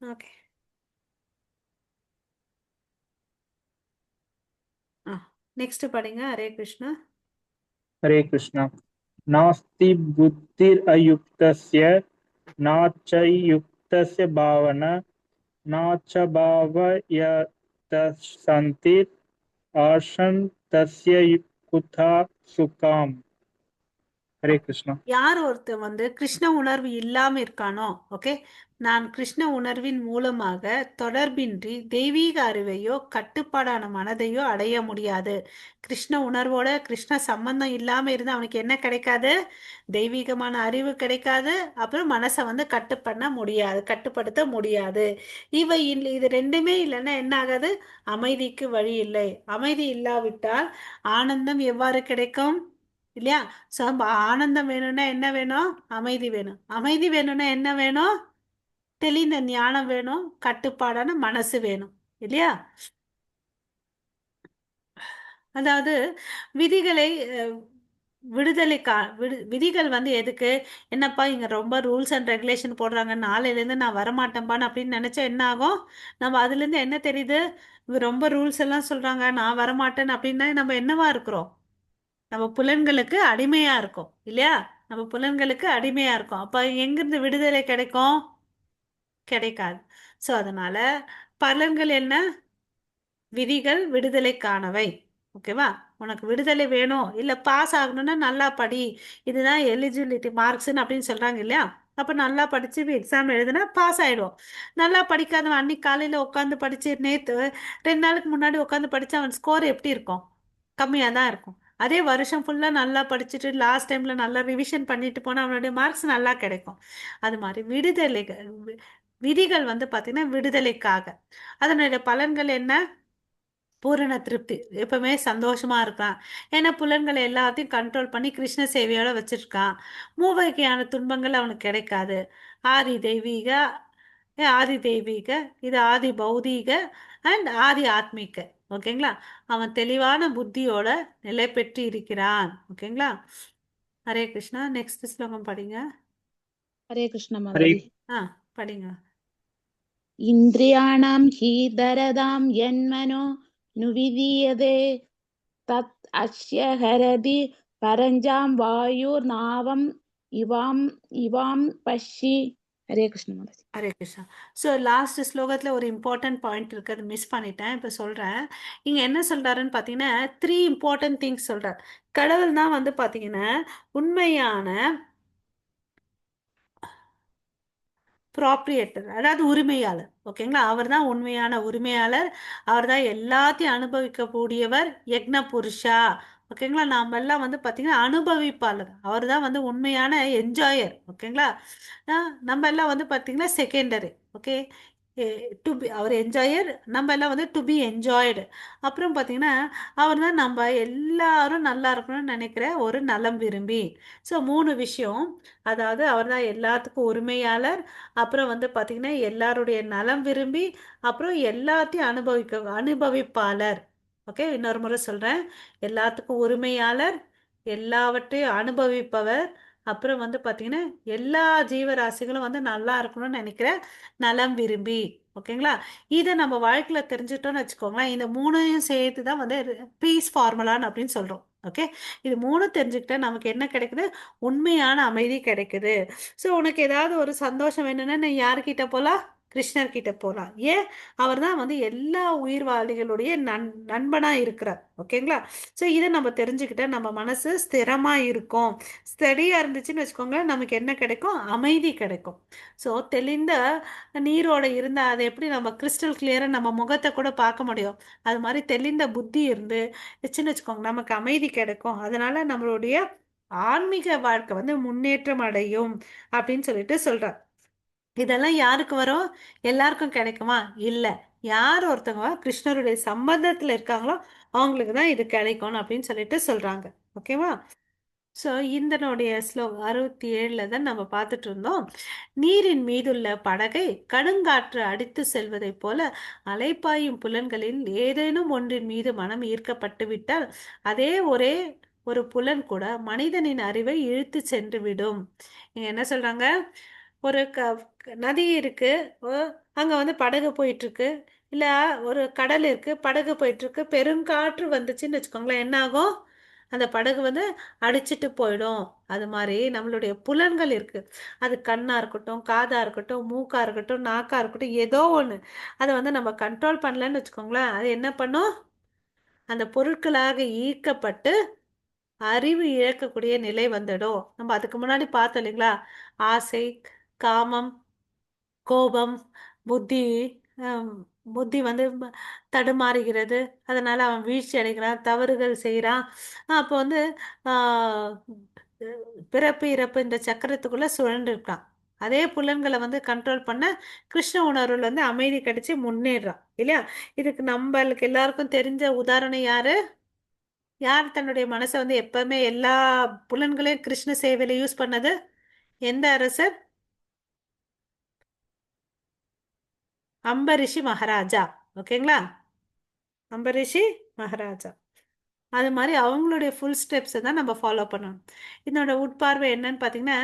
ஓகே. நெக்ஸ்ட் படிங்க. ஹரே கிருஷ்ணா. हरे कृष्ण। नास्ति बुद्धिरयुक्तस्य न च युक्तस्य भावना न च भावयतसन्ति आशन् तस्य कुथा सुखाम्। हरे कृष्ण। யார் ஒருத்தன் வந்து கிருஷ்ண உணர்வு இல்லாம இருக்கானோ, ஓகே, நான் கிருஷ்ண உணர்வின் மூலமாக தொடர்பின்றி தெய்வீக அறிவையோ கட்டுப்பாடான மனதையோ அடைய முடியாது. கிருஷ்ண உணர்வோட கிருஷ்ண சம்பந்தம் இல்லாம இருந்து அவனுக்கு என்ன கிடைக்காது, தெய்வீகமான அறிவு கிடைக்காது. அப்புறம் மனசை வந்து கட்டுப்படுத்த முடியாது. இது ரெண்டுமே இல்லைன்னா என்ன ஆகாது, அமைதிக்கு வழி இல்லை. அமைதி இல்லாவிட்டால் ஆனந்தம் எவ்வாறு கிடைக்கும் இல்லையா. ஸோ ஆனந்தம் வேணும்னா என்ன வேணும், அமைதி வேணும். அமைதி வேணும்னா என்ன வேணும், தெளிந்த ஞானம் வேணும், கட்டுப்பாடான மனசு வேணும் இல்லையா. அதாவது விதிகளை விதிகள் வந்து எதுக்கு, என்னப்பா இங்க ரொம்ப ரூல்ஸ் அண்ட் ரெகுலேஷன் போடுறாங்க, நாளையிலேருந்து நான் வரமாட்டேன்பான்னு அப்படின்னு நினைச்சா என்ன ஆகும், நம்ம அதுல இருந்து என்ன தெரியுது, ரொம்ப ரூல்ஸ் எல்லாம் சொல்றாங்க நான் வரமாட்டேன் அப்படின்னா நம்ம என்னவா இருக்கிறோம், நம்ம புலன்களுக்கு அடிமையா இருக்கும் இல்லையா. நம்ம புலன்களுக்கு அடிமையா இருக்கும். அப்ப எங்கிருந்து விடுதலை கிடைக்கும், கிடைக்காது. ஸோ அதனால பலன்கள் என்ன, விதிகள் விடுதலைக்கானவை. ஓகேவா. உனக்கு விடுதலை வேணும், இல்லை பாஸ் ஆகணும்னா நல்லா படி, இதுதான் எலிஜிபிலிட்டி மார்க்ஸ்ன்னு அப்படின்னு சொல்றாங்க இல்லையா. அப்போ நல்லா படிச்சு எக்ஸாம் எழுதுனா பாஸ் ஆயிடுவோம். நல்லா படிக்காதவன் அன்னைக்கு காலையில் உட்காந்து படிச்சு நேற்று 2 நாளுக்கு முன்னாடி உட்காந்து படிச்சு அவன் ஸ்கோர் எப்படி இருக்கும், கம்மியாக தான் இருக்கும். அதே வருஷம் ஃபுல்லாக நல்லா படிச்சுட்டு லாஸ்ட் டைமில் நல்லா ரிவிஷன் பண்ணிட்டு போனால் அவனுடைய மார்க்ஸ் நல்லா கிடைக்கும். அது மாதிரி விதிகள் வந்து பார்த்தீங்கன்னா விடுதலைக்காக. அதனுடைய பலன்கள் என்ன, பூரண திருப்தி, எப்பவுமே சந்தோஷமா இருக்கான். ஏன்னா புலன்களை எல்லாத்தையும் கண்ட்ரோல் பண்ணி கிருஷ்ண சேவையோட வச்சிருக்கான். மூவகையான துன்பங்கள் அவனுக்கு கிடைக்காது. ஆதி தெய்வீக, ஆதி தெய்வீக, இது ஆதி பௌதீக அண்ட் ஆதி ஆத்மீக. ஓகேங்களா. அவன் தெளிவான புத்தியோட நிலை பெற்று இருக்கிறான். ஓகேங்களா. ஹரே கிருஷ்ணா. நெக்ஸ்ட் ஸ்லோகம் படிங்க. हरे कृष्ण हरे माताजी। படிங்க. इन्द्रियाणां हि दरदां यन्मनो नुविधीयते तत् अस्य हरति परञ्जां वायुर्नावम् इवां पश्यि। हरे कृष्ण माताजी। ஹரே கிருஷ்ணா. ஸோ லாஸ்ட் ஸ்லோகத்தில் ஒரு இம்பார்ட்டன்ட் பாயிண்ட் இருக்கு, அதை மிஸ் பண்ணிட்டேன், இப்போ சொல்கிறேன். இங்கே என்ன சொல்கிறாருன்னு பார்த்தீங்கன்னா 3 இம்பார்ட்டன்ட் திங்ஸ் சொல்கிறார். கடவுள் தான் வந்து பார்த்தீங்கன்னா உண்மையான ப்ராப்ரியேட்டர், அதாவது உரிமையாளர். ஓகேங்களா. அவர் தான் உண்மையான உரிமையாளர். அவர் தான் எல்லாத்தையும் அனுபவிக்கக்கூடியவர், யக்ன புருஷா. ஓகேங்களா. நாம் எல்லாம் வந்து பார்த்தீங்கன்னா அனுபவிப்பாளர். அவர் தான் வந்து உண்மையான என்ஜாயர். ஓகேங்களா. நம்ம எல்லாம் வந்து பார்த்தீங்கன்னா secondary. Okay. To be our enjoyer, நம்ம எல்லாம் வந்து டு பி என்ஜாய்டு. அப்புறம் பார்த்தீங்கன்னா அவர் தான் நம்ம எல்லாரும் நல்லா இருக்கணும்னு நினைக்கிற ஒரு நலம் விரும்பி. ஸோ 3 விஷயம். அதாவது அவர் தான் எல்லாத்துக்கும் உரிமையாளர், அப்புறம் வந்து பார்த்தீங்கன்னா எல்லாருடைய நலம் விரும்பி, அப்புறம் எல்லாத்தையும் அனுபவிப்பாளர். ஓகே. இன்னொரு முறை சொல்கிறேன். எல்லாத்துக்கும் உரிமையாளர், எல்லாவற்றையும் அனுபவிப்பவர், அப்புறம் வந்து பார்த்தீங்கன்னா எல்லா ஜீவராசிகளும் வந்து நல்லா இருக்கணும்னு நினைக்கிற நலம் விரும்பி. ஓகேங்களா? இதை நம்ம வாழ்க்கையில தெரிஞ்சுட்டோம்னு வச்சுக்கோங்களேன். இந்த மூணையும் சேர்த்து தான் வந்து பீஸ் ஃபார்முலான்னு அப்படின்னு சொல்றோம். ஓகே, இது மூணு தெரிஞ்சுக்கிட்டா நமக்கு என்ன கிடைக்குது? உண்மையான அமைதி கிடைக்குது. ஸோ உனக்கு ஏதாவது ஒரு சந்தோஷம் வேணும்னா நீ யார்கிட்ட போலாம்? கிருஷ்ணர் கிட்ட போகலாம். ஏன்? அவர் தான் வந்து எல்லா உயிர்வாழிகளுடைய நண்பனா இருக்கிறார். ஓகேங்களா? ஸோ இதை நம்ம தெரிஞ்சுக்கிட்டா நம்ம மனசு ஸ்திரமா இருக்கும். ஸ்டடியா இருந்துச்சுன்னு வச்சுக்கோங்க, நமக்கு என்ன கிடைக்கும்? அமைதி கிடைக்கும். ஸோ தெளிந்த நீரோட இருந்தா அதை எப்படி நம்ம கிறிஸ்டல் கிளியரா நம்ம முகத்தை கூட பார்க்க முடியும்? அது மாதிரி தெளிந்த புத்தி இருந்து வச்சுன்னு வச்சுக்கோங்க, நமக்கு அமைதி கிடைக்கும். அதனால நம்மளுடைய ஆன்மீக வாழ்க்கை வந்து முன்னேற்றம் அடையும் அப்படின்னு சொல்லிட்டு சொல்றார். இதெல்லாம் யாருக்கு வரும்? எல்லாருக்கும் கிடைக்குமா? இல்ல. யார் ஒருத்தவங்க கிருஷ்ணருடைய சம்பந்தத்துல இருக்காங்களோ அவங்களுக்கு தான் இது கிடைக்கும் அப்படின்னு சொல்லிட்டு சொல்றாங்க. ஓகேவா? ஸோ இந்தனுடைய 67ல தான் நம்ம பார்த்துட்டு இருந்தோம். நீரின் மீதுள்ள படகை கடுங்காற்று அடித்து செல்வதைப் போல அலைப்பாயும் புலன்களில் ஏதேனும் ஒன்றின் மீது மனம் ஈர்க்கப்பட்டு விட்டால் அதே ஒரே ஒரு புலன் கூட மனிதனின் அறிவை இழுத்து சென்று விடும். இங்க என்ன சொல்றாங்க? ஒரு நதி இருக்கு, அங்க வந்து படகு போயிட்டு இருக்கு, இல்ல ஒரு கடல் இருக்கு, படகு போயிட்டு இருக்கு. பெருங்காற்று வந்துச்சுன்னு வச்சுக்கோங்களேன், என்ன ஆகும்? அந்த படகு வந்து அடிச்சிட்டு போயிடும். அது மாதிரி நம்மளுடைய புலன்கள் இருக்கு. அது கண்ணா இருக்கட்டும், காதா இருக்கட்டும், மூக்கா இருக்கட்டும், நாக்கா இருக்கட்டும், ஏதோ ஒண்ணு அதை வந்து நம்ம கண்ட்ரோல் பண்ணலன்னு வச்சுக்கோங்களேன், அது என்ன பண்ணும்? அந்த பொருட்களாக ஈர்க்கப்பட்டு அறிவு இழக்கக்கூடிய நிலை வந்துடும். நம்ம அதுக்கு முன்னாடி பார்த்தோம் இல்லைங்களா? ஆசை, காமம், கோபம், புத்தி, ஹம், புத்தி வந்து தடுமாறுகிறது. அதனால அவன் வீழ்ச்சி அடைகிறான், தவறுகள் செய்கிறான். அப்போ வந்து ஆஹ், பிறப்பு இறப்பு இந்த சக்கரத்துக்குள்ள சுழன்று இருக்கான். அதே புலன்களை வந்து கண்ட்ரோல் பண்ண கிருஷ்ண உணர்வுல வந்து அமைதி கிடைச்சு முன்னேறான் இல்லையா? இதுக்கு நம்மளுக்கு எல்லாருக்கும் தெரிஞ்ச உதாரணம் யாரு? யார் தன்னுடைய மனசை வந்து எப்பவுமே எல்லா புலன்களையும் கிருஷ்ண சேவையில யூஸ் பண்ணது? எந்த அரசர்? அம்பரிஷி மகாராஜா. ஓகேங்களா? அம்பரிஷி மகாராஜா. அது மாதிரி அவங்களுடைய ஃபுல் ஸ்டெப்ஸை தான் நம்ம ஃபாலோ பண்ணணும். இதனோட உட்பார்வை என்னன்னு பார்த்தீங்கன்னா,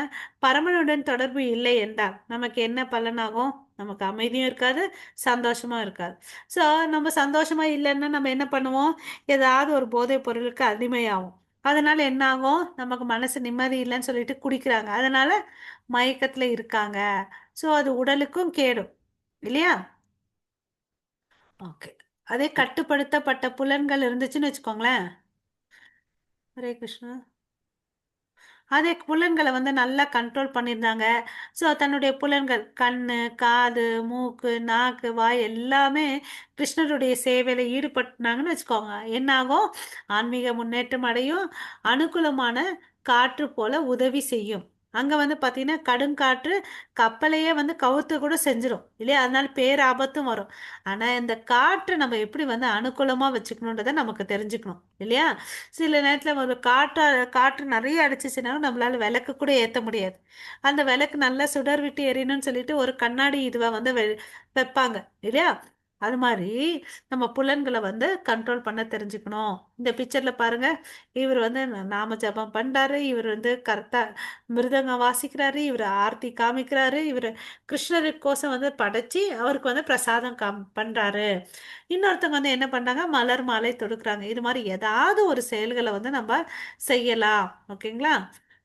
பரமனுடன் தொடர்பு இல்லை என்றால் நமக்கு என்ன பலனாகும்? நமக்கு அமைதியும் இருக்காது, சந்தோஷமும் இருக்காது. ஸோ நம்ம சந்தோஷமா இல்லைன்னா நம்ம என்ன பண்ணுவோம்? ஏதாவது ஒரு போதைப் பொருளுக்கு அடிமையாகும். அதனால என்ன ஆகும்? நமக்கு மனசு நிம்மதி இல்லைன்னு சொல்லிட்டு குடிக்கிறாங்க. அதனால மயக்கத்துல இருக்காங்க. ஸோ அது உடலுக்கும் கேடும் இல்லையா? ஓகே. அதே கட்டுப்படுத்தப்பட்ட புலன்கள் இருந்துச்சுன்னு வச்சுக்கோங்களேன். ஹரே கிருஷ்ணா. அதே புலன்களை வந்து நல்லா கண்ட்ரோல் பண்ணியிருந்தாங்க. ஸோ தன்னுடைய புலன்கள் கண்ணு, காது, மூக்கு, நாக்கு, வாய் எல்லாமே கிருஷ்ணருடைய சேவையில் ஈடுபட்டுனாங்கன்னு வச்சுக்கோங்க, என்ன ஆகும்? ஆன்மீக முன்னேற்றம் அடையும். அனுகூலமான காற்று போல உதவி செய்யும். அங்கே வந்து பார்த்தீங்கன்னா கடுங்காற்று கப்பலையே வந்து கவுத்து கூட செஞ்சிடும் இல்லையா? அதனால பேராபத்தும் வரும். ஆனால் இந்த காற்றை நம்ம எப்படி வந்து அனுகூலமாக வச்சுக்கணுன்றதை நமக்கு தெரிஞ்சுக்கணும் இல்லையா? சில நேரத்தில் ஒரு காற்று நிறைய அடிச்சிச்சுனாலும் நம்மளால விளக்கு கூட ஏற்ற முடியாது. அந்த விளக்கு நல்லா சுடர் விட்டு எரியணும்னு சொல்லிட்டு ஒரு கண்ணாடி இதுவை வந்து வைப்பாங்க இல்லையா? அது மாதிரி நம்ம புலன்களை வந்து கண்ட்ரோல் பண்ண தெரிஞ்சுக்கணும். இந்த பிக்சர்ல பாருங்க, இவர் வந்து நாம ஜபம் பண்றாரு, இவர் வந்து கரெக்டா மிருதங்கம் வாசிக்கிறாரு, இவர் ஆர்த்தி காமிக்கிறாரு, இவர் கிருஷ்ணருக்கோசம் வந்து படைச்சி அவருக்கு வந்து பிரசாதம் பண்றாரு. இன்னொருத்தவங்க வந்து என்ன பண்றாங்க? மலர் மாலை தொடுக்குறாங்க. இது மாதிரி ஏதாவது ஒரு செயல்களை வந்து நம்ம செய்யலாம். ஓகேங்களா?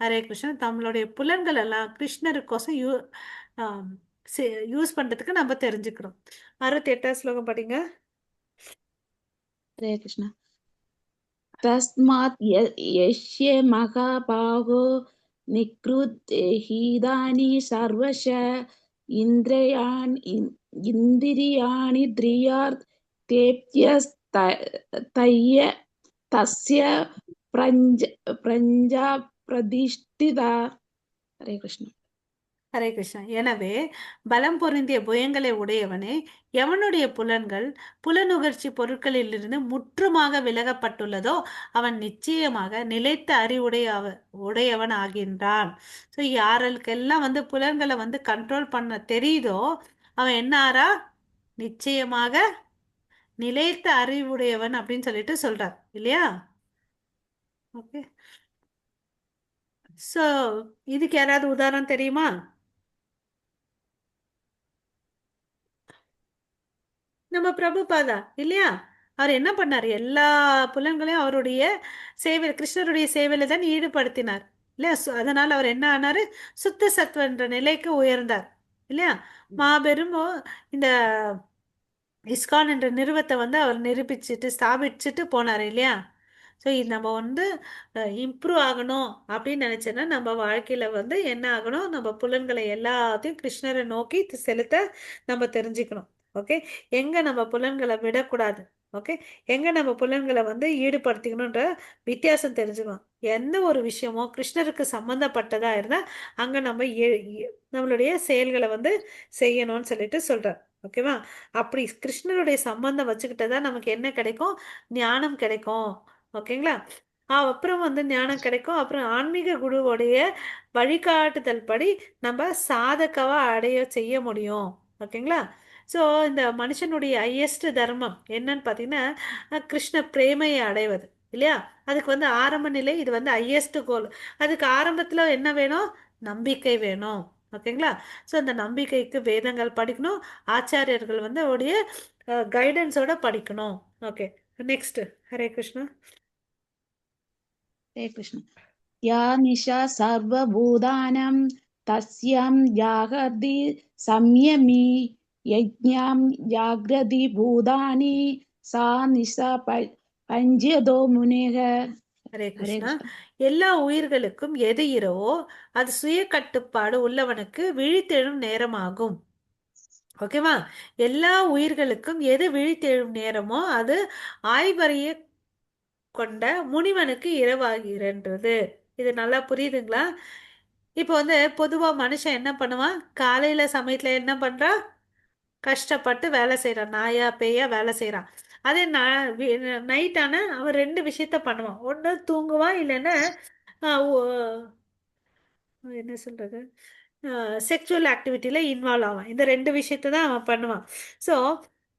ஹரே கிருஷ்ணன். நம்மளுடைய புலன்கள் எல்லாம் கிருஷ்ணருக்கோசம் யூஸ் பண்றதுக்கு நம்ம தெரிஞ்சுக்கிறோம். 68வது ஸ்லோகம் படிங்க. हरे कृष्ण तस्मात् यस्य महाबाहो निकृद्धीदानि सर्वश इन्द्रियाणि तेभ्यस्तय्य तस्य प्रञ्जा प्रतिष्ठिता हरे कृष्ण ஹரே கிருஷ்ணா. எனவே பலம் பொருந்திய புயங்களை உடையவனே, எவனுடைய புலன்கள் புலனுகர்ச்சி பொருட்களிலிருந்து முற்றுமாக விலகப்பட்டுள்ளதோ அவன் நிச்சயமாக நிலைத்த உடையவன் ஆகின்றான். ஸோ யாருக்கெல்லாம் வந்து புலன்களை வந்து கண்ட்ரோல் பண்ண தெரியுதோ அவன் என்ன ஆறா? நிச்சயமாக நிலைத்த அறிவுடையவன் அப்படின்னு சொல்லிட்டு சொல்றார் இல்லையா? ஓகே. ஸோ இதுக்கு யாராவது உதாரணம் தெரியுமா? நம்ம பிரபுபாதா இல்லையா? அவர் என்ன பண்ணார்? எல்லா புலன்களையும் அவருடைய சேவை, கிருஷ்ணருடைய சேவையில தான் ஈடுபடுத்தினார் இல்லையா? அதனால அவர் என்ன ஆனாரு? சுத்த சத்துவ என்ற நிலைக்கு உயர்ந்தார் இல்லையா? மாபெரும் இந்த இஸ்கான் என்ற நிறுவத்தை வந்து அவர் நிரூபிச்சுட்டு ஸ்தாபிச்சுட்டு போனார் இல்லையா? ஸோ இது நம்ம வந்து இம்ப்ரூவ் ஆகணும் அப்படின்னு நினச்சேன்னா நம்ம வாழ்க்கையில் வந்து என்ன ஆகணும்? நம்ம புலன்களை எல்லாத்தையும் கிருஷ்ணரை நோக்கி செலுத்த நம்ம தெரிஞ்சுக்கணும். ஓகே, எங்கே நம்ம புலன்களை விடக்கூடாது. ஓகே, எங்கே நம்ம புலன்களை வந்து ஈடுபடுத்திக்கணுன்ற வித்தியாசம் தெரிஞ்சுக்கணும். எந்த ஒரு விஷயமோ கிருஷ்ணருக்கு சம்மந்தப்பட்டதா இருந்தால் அங்கே நம்ம நம்மளுடைய செயல்களை வந்து செய்யணும்னு சொல்லிட்டு சொல்கிறார். ஓகேவா? அப்படி கிருஷ்ணருடைய சம்பந்தம் வச்சுக்கிட்டதான் நமக்கு என்ன கிடைக்கும்? ஞானம் கிடைக்கும். ஓகேங்களா? அப்புறம் வந்து ஞானம் கிடைக்கும். அப்புறம் ஆன்மீக குருவுடைய வழிகாட்டுதல் படி நம்ம சாதகவா அடைய செய்ய முடியும். ஓகேங்களா? ஸோ இந்த மனுஷனுடைய ஹையஸ்ட் தர்மம் என்னன்னு பார்த்தீங்கன்னா கிருஷ்ண பிரேமையை அடைவது இல்லையா? அதுக்கு வந்து ஆரம்ப நிலை, இது வந்து ஹையஸ்ட் கோல். அதுக்கு ஆரம்பத்தில் என்ன வேணும்? நம்பிக்கை வேணும். ஓகேங்களா? ஸோ அந்த நம்பிக்கைக்கு வேதங்கள் படிக்கணும். ஆச்சாரியர்கள் வந்து அவருடைய கைடன்ஸோட படிக்கணும். Okay, next. ஹரே கிருஷ்ணா. ஹரே கிருஷ்ண. யா நிஷா சர்வபூதானம் தஸ்யாம் ஜாகர்தி சம்யமி யஜ்ஞாம் ஜாக்ரதி பூதானி சா நிஷா பஞ்சியதோ முனேக. ஹரே ஹரே கிருஷ்ணா. கிருஷ்ண. எல்லா உயிர்களுக்கும் எது இரவோ அது சுய கட்டுப்பாடு உள்ளவனுக்கு விழித்தெழும் நேரமாகும். ஓகேவா? எல்லா உயிர்களுக்கும் எது விழித்தெழும் நேரமோ அது ஆய்வறிய கொண்ட முனிவனுக்கு இரவாகிறது. இது நல்லா புரியுதுங்களா? இப்போ வந்து பொதுவா மனுஷன் என்ன பண்ணுவான்? காலையில சமயத்துல என்ன பண்றான்? கஷ்டப்பட்டு வேலை செய்கிறான், நாயா பேயா வேலை செய்கிறான். அதே நைட் ஆனால் அவன் ரெண்டு விஷயத்த பண்ணுவான். ஒன்று தூங்குவான், இல்லைன்னா என்ன சொல்கிறது, செக்ஷுவல் ஆக்டிவிட்டியில் இன்வால்வ் ஆவான். இந்த ரெண்டு விஷயத்த தான் அவன் பண்ணுவான். ஸோ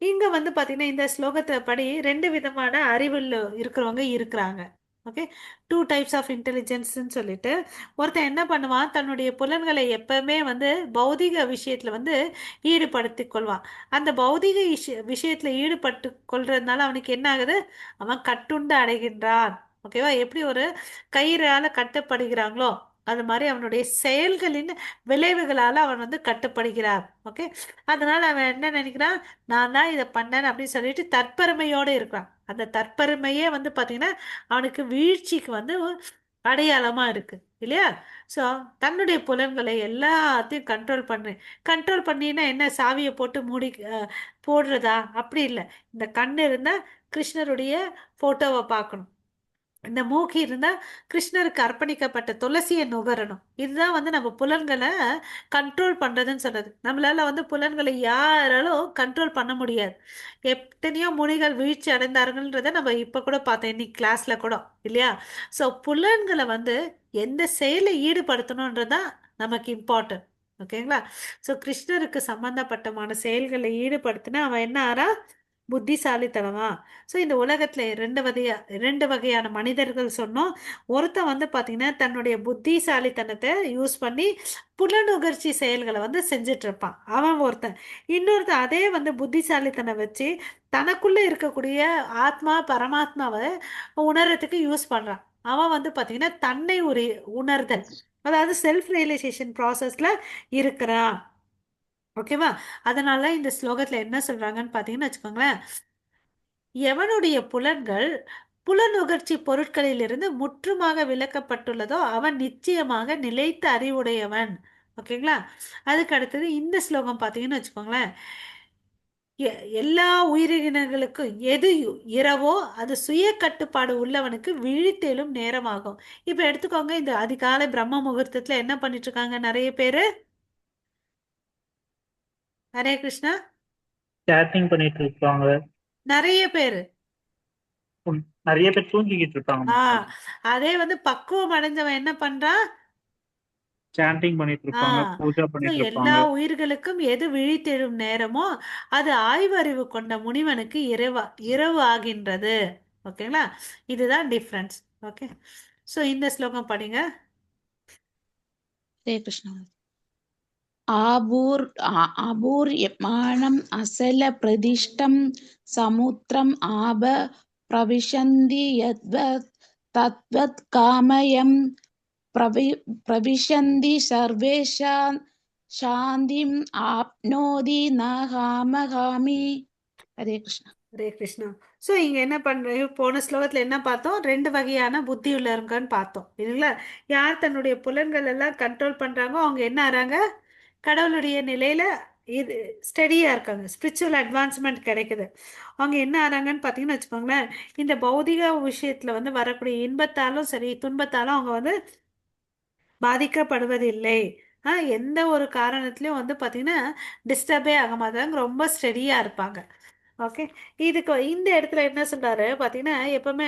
இங்கே வந்து பார்த்தீங்கன்னா இந்த ஸ்லோகத்தை படி ரெண்டு விதமான அறிவில் இருக்கிறவங்க இருக்கிறாங்க. ஓகே, டூ டைப்ஸ் ஆஃப் இன்டெலிஜென்ஸ்ன்னு சொல்லிட்டு ஒருத்தன் என்ன பண்ணுவான்? தன்னுடைய புலன்களை எப்பவுமே வந்து பௌதிக விஷயத்தில் வந்து ஈடுபடுத்தி கொள்வான். அந்த பௌதிக விஷயத்தில் ஈடுபட்டு கொள்றதுனால அவனுக்கு என்ன ஆகுது? அவன் கட்டுண்டு அடைகின்றான். ஓகேவா? எப்படி ஒரு கயிறால் கட்டப்படுகிறாங்களோ அது மாதிரி அவனுடைய செயல்களின் விளைவுகளால் அவன் வந்து கட்டுப்படுகிறார். ஓகே, அதனால அவன் என்ன நினைக்கிறான்? நான் தான் இதை பண்ணேன் அப்படின்னு சொல்லிட்டு தற்பெருமையோடு இருக்கிறான். அந்த தற்பெருமையே வந்து பார்த்தீங்கன்னா அவனுக்கு வீழ்ச்சிக்கு வந்து அடையாளமா இருக்கு இல்லையா? ஸோ தன்னுடைய புலன்களை எல்லாத்தையும் கண்ட்ரோல் பண்ணினா என்ன? சாவியை போட்டு மூடி போடுறதா? அப்படி இல்லை. இந்த கண் இருந்தால் கிருஷ்ணருடைய ஃபோட்டோவை பார்க்கணும். இந்த மூக்கு இருந்தால் கிருஷ்ணருக்கு அர்ப்பணிக்கப்பட்ட துளசியை நுகரணும். இதுதான் வந்து நம்ம புலன்களை கண்ட்ரோல் பண்ணுறதுன்னு சொல்கிறது. நம்மளால வந்து புலன்களை யாராலும் கண்ட்ரோல் பண்ண முடியாது. எத்தனையோ முனிகள் வீழ்ச்சி அடைந்தார்கள்ன்றதை நம்ம இப்போ கூட பார்த்தோம், இன்னைக்கு கிளாஸில் கூட இல்லையா? ஸோ புலன்களை வந்து எந்த செயலை ஈடுபடுத்தணுன்றதான் நமக்கு இம்பார்ட்டன்ட். ஓகேங்களா? ஸோ கிருஷ்ணருக்கு சம்பந்தப்பட்டமான செயல்களை ஈடுபடுத்தினா அவன் என்ன ஆறா? புத்திசாலித்தனமா? ஸோ இந்த உலகத்தில் ரெண்டு வகையான மனிதர்கள் சொன்னோம். ஒருத்தன் வந்து பார்த்தீங்கன்னா தன்னுடைய புத்திசாலித்தனத்தை யூஸ் பண்ணி புலனுகர்ச்சி செயல்களை வந்து செஞ்சுட்டு இருப்பான், அவன் ஒருத்தன். இன்னொருத்தன் அதே வந்து புத்திசாலித்தனம் வச்சு தனக்குள்ளே இருக்கக்கூடிய ஆத்மா பரமாத்மாவை உணர்றதுக்கு யூஸ் பண்ணுறான். அவன் வந்து பார்த்தீங்கன்னா தன்னை உணர்தல், அதாவது செல்ஃப் ரியலைசேஷன் ப்ராசஸில் இருக்கிறான். ஓகேவா? அதனால இந்த ஸ்லோகத்தில் என்ன சொல்கிறாங்கன்னு பார்த்தீங்கன்னு வச்சுக்கோங்களேன், எவனுடைய புலன்கள் புலனுகர்ச்சி பொருட்களிலிருந்து முற்றுமாக விலக்கப்பட்டுள்ளதோ அவன் நிச்சயமாக நிலைத்த அறிவுடையவன். ஓகேங்களா? அதுக்கு அடுத்தது இந்த ஸ்லோகம் பார்த்தீங்கன்னு வச்சுக்கோங்களேன், எல்லா உயிரினங்களுக்கும் எது இரவோ அது சுய கட்டுப்பாடு உள்ளவனுக்கு விழித்தெழும் நேரமாகும். இப்போ எடுத்துக்கோங்க, இந்த அதிகாலை பிரம்ம முகூர்த்தத்தில் என்ன பண்ணிட்டு இருக்காங்க நிறைய பேர்? ஹரே கிருஷ்ணா. சேட்டிங் பண்ணிட்டு இருப்பாங்க. நிறைய பேர் நிறைய பேர் தூங்கிக்கிட்டு இருப்பாங்க. அதே வந்து பக்குவம் அடைஞ்சவன் என்ன பண்றான்? சாண்டிங் பண்ணிட்டு இருப்பாங்க, பூஜா பண்ணிட்டு எல்லா இருப்பாங்க. உயிர்களுக்கும் எது விழித்தெழும் நேரமோ அது ஆய்வறிவு கொண்ட முனிவனுக்கு இரவு ஆகின்றது. ஓகேங்களா? இதுதான் டிஃப்ரென்ஸ். ஓகே, ஸோ இந்த ஸ்லோகம் படிங்க. ஹரே கிருஷ்ணா. ஆபூர்யமாணம் அசல பிரதிஷ்டம் சமுத்திரம் ஆப பிரவிஷந்தி யத்வத் தத்வத் காமயம் பிரவிஷந்தி சர்வேஷாம் சாந்திம் ஆப்னோதி ந காமகாமி. ஹரே கிருஷ்ணா. ஹரே கிருஷ்ணா. ஸோ இங்கே என்ன பண்ணுறோம், போன ஸ்லோகத்தில் என்ன பார்த்தோம், ரெண்டு வகையான புத்தி உள்ளவங்கன்னு பார்த்தோம் இல்லைங்களா. யார் தன்னுடைய புலன்கள் எல்லாம் கண்ட்ரோல் பண்ணுறாங்கோ அவங்க என்ன ஆறாங்க, கடவுளுடைய நிலையில் இது ஸ்டடியாக இருக்காங்க, ஸ்பிரிச்சுவல் அட்வான்ஸ்மெண்ட் கிடைக்குது. அவங்க என்ன ஆறாங்கன்னு பார்த்தீங்கன்னு வச்சுக்கோங்களேன், இந்த பௌதிக விஷயத்தில் வந்து வரக்கூடிய இன்பத்தாலும் சரி துன்பத்தாலும் அவங்க வந்து பாதிக்கப்படுவதில்லை. எந்த ஒரு காரணத்துலையும் வந்து பார்த்தீங்கன்னா டிஸ்டர்பே ஆக மாட்டாங்க, ரொம்ப ஸ்டெடியாக இருப்பாங்க. ஓகே. இதுக்கு இந்த இடத்துல என்ன சொல்றாரு பார்த்தீங்கன்னா, எப்பவுமே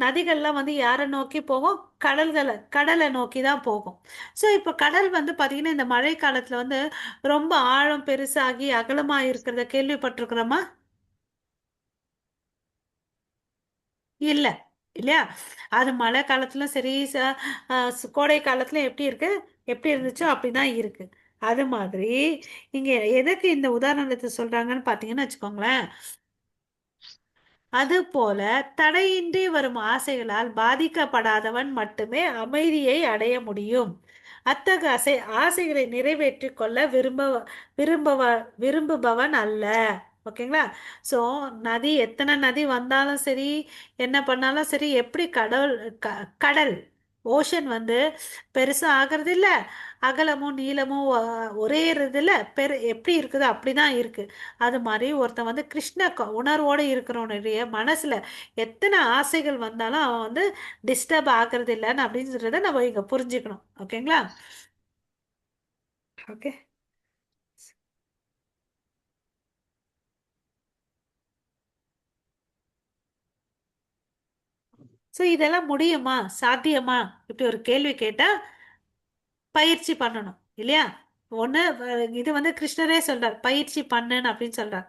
நதிகள்லாம் வந்து யாரை நோக்கி போகும், கடலை நோக்கி தான் போகும். ஸோ இப்போ கடல் வந்து பார்த்தீங்கன்னா இந்த மழை காலத்தில் வந்து ரொம்ப ஆழம் பெருசாகி அகலமாக இருக்கிறத கேள்விப்பட்டிருக்கிறோமா? இல்லை இல்லையா. அது மழை காலத்துலும் சரி கோடை காலத்துல எப்படி இருக்கு, எப்படி இருந்துச்சோ அப்படிதான் இருக்கு. அது மாதிரி இங்க எதுக்கு இந்த உதாரணத்தை சொல்றாங்கன்னு பார்த்தீங்கன்னு வச்சுக்கோங்களேன், அதுபோல தடையின்றி வரும் ஆசைகளால் பாதிக்கப்படாதவன் மட்டுமே அமைதியை அடைய முடியும். அத்தகைய ஆசைகளை நிறைவேற்றிக் கொள்ள விரும்புவ விரும்புபவன் அல்ல. ஓகேங்களா. ஸோ எத்தனை நதி வந்தாலும் சரி, என்ன பண்ணாலும் சரி, எப்படி கடல் ஓஷன் வந்து பெருசாக ஆகிறது இல்லை, அகலமும் நீளமும் ஒரே இதில் எப்படி இருக்குதோ அப்படிதான் இருக்கு. அது மாதிரி ஒருத்தன் வந்து கிருஷ்ண உணர்வோடு இருக்கிறவனுடைய மனசுல எத்தனை ஆசைகள் வந்தாலும் அவன் வந்து டிஸ்டர்ப் ஆகிறது இல்லைன்னு அப்படின்னு சொல்றத நம்ம இங்க புரிஞ்சுக்கணும். ஓகேங்களா. ஓகே. ஸோ இதெல்லாம் முடியுமா, சாத்தியமா, இப்படி ஒரு கேள்வி கேட்டா பயிற்சி பண்ணணும் இல்லையா. ஒன்று இது வந்து கிருஷ்ணரே சொல்றார், பயிற்சி பண்ணுன்னு அப்படின்னு சொல்றார்.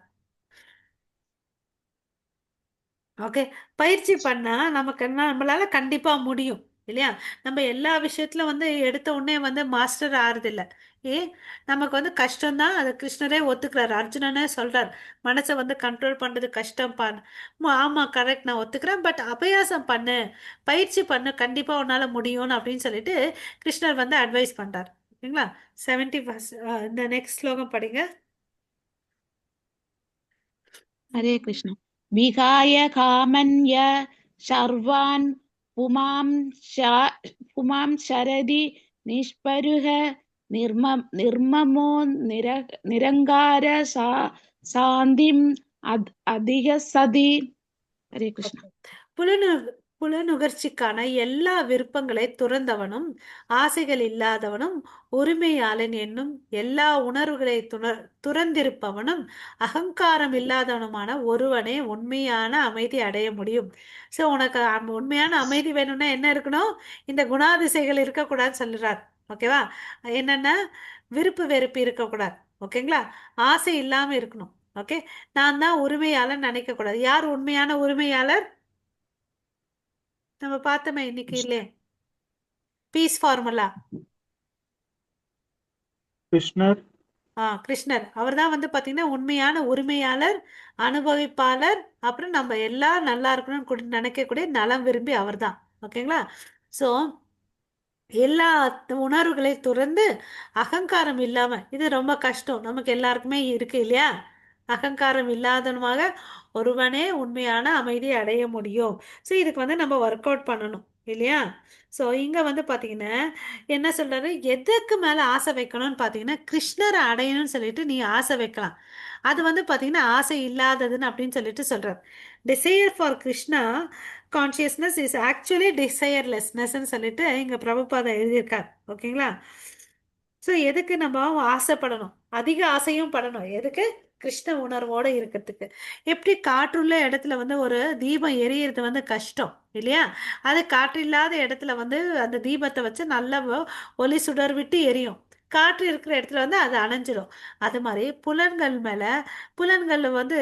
ஓகே. பயிற்சி பண்ணா நமக்கு என்ன, நம்மளால கண்டிப்பா முடியும் இல்லையா. நம்ம எல்லா விஷயத்துல வந்து எடுத்த உடனே வந்து மாஸ்டர் ஆறுதில்ல. ஏன், நமக்கு வந்து கஷ்டம்தான், அது கிருஷ்ணரே ஒத்துக்கிறார், அர்ஜுனனே சொல்றார், மனசை வந்து கண்ட்ரோல் பண்றது கஷ்டம் பான். ஆமா கரெக்ட், நான் ஒத்துக்கிறேன், பட் அபயாசம் பண்ணு, பயிற்சி பண்ணு, கண்டிப்பா உன்னால முடியும்னு அப்படின்னு சொல்லிட்டு கிருஷ்ணர் வந்து அட்வைஸ் பண்றார். ஓகேங்களா. 71 இந்த நெக்ஸ்ட் ஸ்லோகம் படிங்க. ஹரே கிருஷ்ணா. விகாய காமன்ய சர்வான் புமாம் சரதி நிஷ்பருக நிர்மமோ நிரங்கார சாந்திம் அதிக சதி. ஹரே கிருஷ்ணா. புலனு புலனுகர்ச்சிக்கான எல்லா விருப்பங்களை துறந்தவனும் ஆசைகள் இல்லாதவனும் உரிமையாளன் என்னும் எல்லா உணர்வுகளை துறந்திருப்பவனும் அகங்காரம் இல்லாதவனுமான ஒருவனே உண்மையான அமைதி அடைய முடியும். ஸோ உனக்கு உண்மையான அமைதி வேணும்னா என்ன இருக்கணும், இந்த குணாதிசைகள் இருக்கக்கூடாதுன்னு சொல்லுறார். ஓகேவா. என்னென்ன, விருப்பு வெறுப்பு இருக்கக்கூடாது. ஓகேங்களா. ஆசை இல்லாமல் இருக்கணும். ஓகே. நான் தான் உரிமையாளர் நினைக்கக்கூடாது. யார் உண்மையான உரிமையாளர், நம்ம பார்த்தோமே இன்னைக்கு இல்லையே, பீஸ் ஃபார்முலா. கிருஷ்ணர். கிருஷ்ணர் அவர் தான் வந்து பார்த்தீங்கன்னா உண்மையான உரிமையாளர், அனுபவிப்பாளர், அப்புறம் நம்ம எல்லாம் நல்லா இருக்கணும்னு நினைக்கக்கூடிய நலம் விரும்பி அவர் தான். ஓகேங்களா. ஸோ எல்லா உணர்வுகளை துறந்து அகங்காரம் இல்லாம, இது ரொம்ப கஷ்டம், நமக்கு எல்லாருக்குமே இருக்கு இல்லையா. அகங்காரம் இல்லாதவனுமாக ஒருவனே உண்மையான அமைதியை அடைய முடியும். ஸோ இதுக்கு வந்து நம்ம ஒர்க் அவுட் பண்ணணும் இல்லையா. ஸோ இங்க வந்து பாத்தீங்கன்னா என்ன சொல்றாரு, எதுக்கு மேல ஆசை வைக்கணும்னு பாத்தீங்கன்னா கிருஷ்ணரை அடையணும்னு சொல்லிட்டு நீ ஆசை வைக்கலாம். அது வந்து பாத்தீங்கன்னா ஆசை இல்லாததுன்னு அப்படின்னு சொல்லிட்டு சொல்றாரு. Desire for Krishna consciousness is actually டிசையர்லெஸ்னஸ்ன்னு சொல்லிட்டு இங்க பிரபுபாதா எழுதியிருக்கார். ஓகேங்களா. ஸோ எதுக்கு நம்ம ஆசைப்படணும், அதிக ஆசையும் படணும், எதுக்கு, கிருஷ்ண உணர்வோடு இருக்கிறதுக்கு. எப்படி காற்றுள்ள இடத்துல வந்து ஒரு தீபம் எரியறது வந்து கஷ்டம் இல்லையா, அது காற்று இல்லாத இடத்துல வந்து அந்த தீபத்தை வச்சு நல்லா ஒளி சுடர் விட்டு எரியும், காற்று இருக்கிற இடத்துல வந்து அது அணைஞ்சிடும். அது மாதிரி புலன்கள் மேல, புலன்கள் வந்து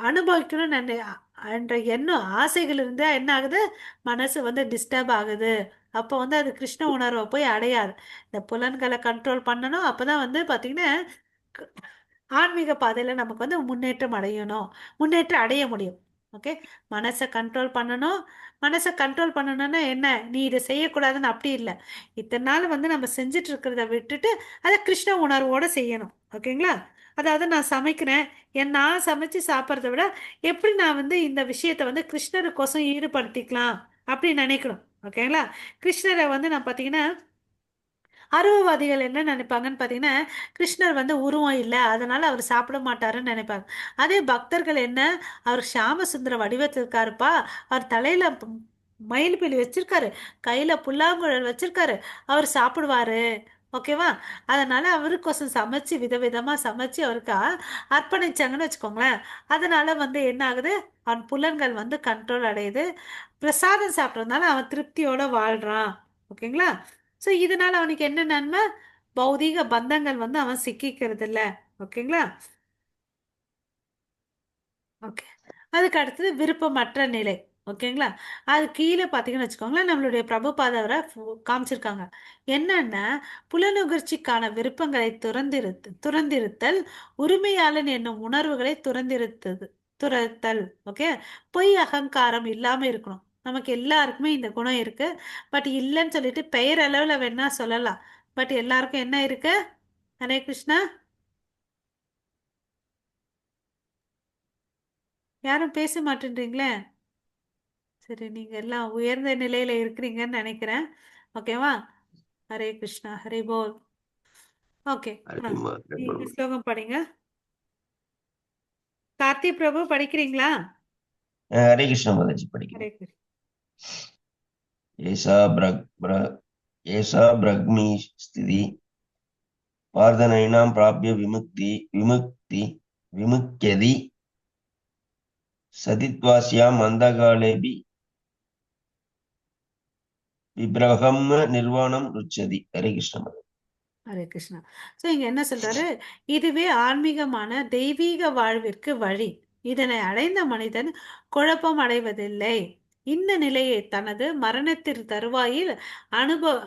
அனுபவிக்கணும்னு என்ற எண்ணம் ஆசைகள் இருந்தால் என்ன ஆகுது, மனசு வந்து டிஸ்டர்ப் ஆகுது. அப்போ வந்து அது கிருஷ்ண உணர்வை போய் அடையாது. இந்த புலன்களை கண்ட்ரோல் பண்ணணும். அப்பதான் வந்து பார்த்தீங்கன்னா க- ஆன்மீக பாதையில் நமக்கு வந்து முன்னேற்றம் அடையணும், முன்னேற்றம் அடைய முடியும். ஓகே. மனசை கண்ட்ரோல் பண்ணணும். மனசை கண்ட்ரோல் பண்ணணும்னா என்ன, நீ இதை செய்யக்கூடாதுன்னு அப்படி இல்லை. இத்தனை நாள் வந்து நம்ம செஞ்சுட்டு இருக்கிறத விட்டுட்டு அதை கிருஷ்ண உணர்வோட செய்யணும். ஓகேங்களா? அதாவது நான் சமைக்கிறேன், நான் சமைச்சு சாப்பிட்றத விட எப்படி நான் வந்து இந்த விஷயத்தை வந்து கிருஷ்ணருக்கோசம் ஈடுபடுத்திக்கலாம் அப்படின்னு நினைக்கணும். ஓகேங்களா? கிருஷ்ணரை வந்து நான் பார்த்தீங்கன்னா அருவவாதிகள் என்ன நினைப்பாங்கன்னு பார்த்தீங்கன்னா, கிருஷ்ணர் வந்து உருவம் இல்லை, அதனால அவர் சாப்பிட மாட்டாருன்னு நினைப்பாங்க. அதே பக்தர்கள் என்ன, அவர் ஷியாமசுந்தர வடிவத்தில் இருக்காருப்பா, அவர் தலையில மயில்பீலி வச்சிருக்காரு, கையில புல்லாங்குழல் வச்சிருக்காரு, அவர் சாப்பிடுவாரு. ஓகேவா? அதனால அவருக்கோசம் சமைச்சு விதவிதமா சமைச்சு அவருக்கு அர்ப்பணிச்சாங்கன்னு வச்சுக்கோங்களேன். அதனால வந்து என்ன ஆகுது, அவன் புலன்கள் வந்து கண்ட்ரோல் அடையுது. பிரசாதம் சாப்பிட்றதுனால அவன் திருப்தியோட வாழ்றான். ஓகேங்களா? ஸோ இதனால அவனுக்கு என்ன நன்மை, பௌதீக பந்தங்கள் வந்து அவன் சிக்கிக்கிறது இல்ல. ஓகேங்களா? ஓகே. அதுக்கு அடுத்தது விருப்பமற்ற நிலை. ஓகேங்களா? அது கீழே பார்த்தீங்கன்னு வச்சுக்கோங்களேன், நம்மளுடைய பிரபுபாதவரை காமிச்சிருக்காங்க. என்னன்னா, புலனுகர்ச்சிக்கான விருப்பங்களை துறந்திருத்தல், உரிமையாளன் என்னும் உணர்வுகளை துரத்தல். ஓகே. பொய் அகங்காரம் இல்லாம இருக்கணும். நமக்கு எல்லாருக்குமே இந்த குணம் இருக்கு. பட் இல்லைன்னு சொல்லிட்டு பெயர் அளவுல வேணா சொல்லலாம். பட் எல்லாருக்கும் என்ன இருக்கு? ஹரே கிருஷ்ணா. யாரும் பேச மாட்டேன்றீங்களே. சரி, நீங்க எல்லாம் உயர்ந்த நிலையில இருக்கிறீங்கன்னு நினைக்கிறேன். ஓகேவா? ஹரே கிருஷ்ணா, ஹரே போல். ஓகே. நீங்க ஸ்லோகம் படிங்க. கார்த்தி பிரபு படிக்கிறீங்களா? ஹரே கிருஷ்ண மாதாஜி படிக்கிறேன். ஹரே கிருஷ்ணா. ஏஷா பிரக்மி ஸ்திதி பார்தனைனாம் பிராபிய விமுக்தி விமுக்யதி சதித்வாஸ்யாம் அந்தகாலேபி விப்ரகம் நிர்வாணம் ருச்சதி. ஹரே கிருஷ்ண மாதாஜி. ஹரே கிருஷ்ணா. ஸோ இங்க என்ன சொல்றாரு, இதுவே ஆன்மீகமான தெய்வீக வாழ்விற்கு வழி. இதனை அடைந்த மனிதன் குழப்பம் அடைவதில்லை. இந்த நிலையை தனது மரணத்தின் தருவாயில் அனுபவ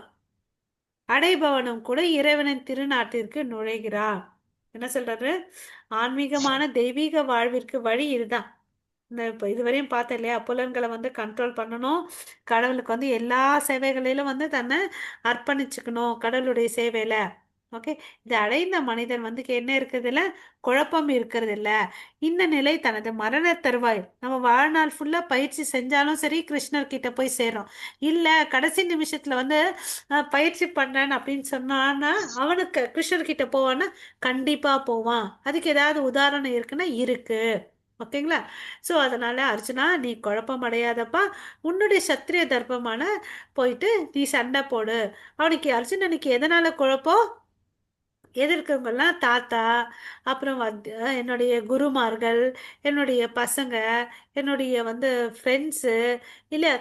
அடைபவனும் கூட இறைவனின் திருநாட்டிற்கு நுழைகிறான். என்ன சொல்றாரு, ஆன்மீகமான தெய்வீக வாழ்விற்கு வழி இதுதான். இந்த இப்போ இதுவரையும் பார்த்தேன் இல்லையா, புலன்களை வந்து கண்ட்ரோல் பண்ணணும், கடவுளுக்கு வந்து எல்லா சேவைகளிலும் வந்து தன்னை அர்ப்பணிச்சுக்கணும் கடவுளுடைய சேவையில. ஓகே. இது அடைந்த மனிதன் வந்து என்ன இருக்குதுல்ல, குழப்பம் இருக்கிறது இல்ல. இந்த நிலை தனது மரண தருவாய், நம்ம வாழ்நாள் ஃபுல்லா பயிற்சி செஞ்சாலும் சரி கிருஷ்ணர் கிட்ட போய் சேரும். இல்ல கடைசி நிமிஷத்துல வந்து பயிற்சி பண்றேன் அப்படின்னு சொன்னான்னா அவனுக்கு கிருஷ்ணர் கிட்ட போவான்னா கண்டிப்பா போவான். அதுக்கு ஏதாவது உதாரணம் இருக்குன்னா இருக்கு. ஓகேங்களா? ஸோ அதனால அர்ஜுனா, நீ குழப்பம் அடையாதப்பா, உன்னுடைய சத்திரிய தர்ப்பமான போயிட்டு நீ சண்டை போடு. அவனுக்கு அர்ஜுனனுக்கு எதனால குழப்பம், எதிர்க்கவங்கெல்லாம் தாத்தா, அப்புறம் வந்து என்னுடைய குருமார்கள், என்னுடைய பசங்க, என்னுடைய வந்து ஃப்ரெண்ட்ஸு, இல்லை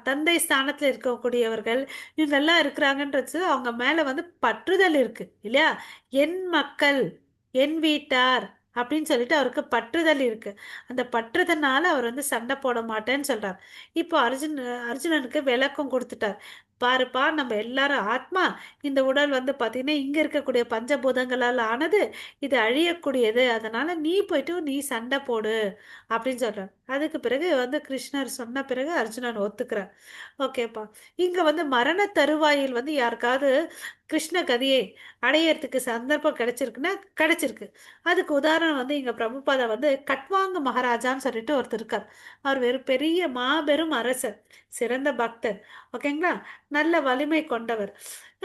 தந்தை ஸ்தானத்தில் இருக்கக்கூடியவர்கள், இவங்கெல்லாம் இருக்கிறாங்கன்றது அவங்க மேலே வந்து பற்றுதல் இருக்கு இல்லையா. என் மக்கள், என் வீட்டார் அப்படின்னு சொல்லிட்டு அவருக்கு பற்றுதல் இருக்கு. அந்த பற்றுதனால அவர் வந்து சண்டை போட மாட்டேன்னு சொல்றார். இப்போ அர்ஜுனனுக்கு விளக்கம் கொடுத்துட்டார். பாருப்பா, நம்ம எல்லாரும் ஆத்மா. இந்த உடல் வந்து பார்த்தீங்கன்னா இங்கே இருக்கக்கூடிய பஞ்சபூதங்களால் ஆனது, இது அழியக்கூடியது. அதனால நீ போயிட்டு நீ சண்டை போடு அப்படின்னு சொல்கிறார். அதுக்கு பிறகு வந்து கிருஷ்ணர் சொன்ன பிறகு அர்ஜுனன் ஒத்துக்கிறார். ஓகேப்பா. இங்கே வந்து மரண தருவாயில் வந்து யாருக்காவது கிருஷ்ண கதியை அடையறதுக்கு சந்தர்ப்பம் கிடைச்சிருக்குன்னா கிடைச்சிருக்கு. அதுக்கு உதாரணம் வந்து இங்கே பிரபுபாதா வந்து கட்வாங்க மகாராஜான்னு சொல்லிட்டு ஒருத்தர் இருக்கார். அவர் வெறும் பெரிய மாபெரும் அரசர், சிறந்த பக்தர். ஓகேங்களா? நல்ல வலிமை கொண்டவர்.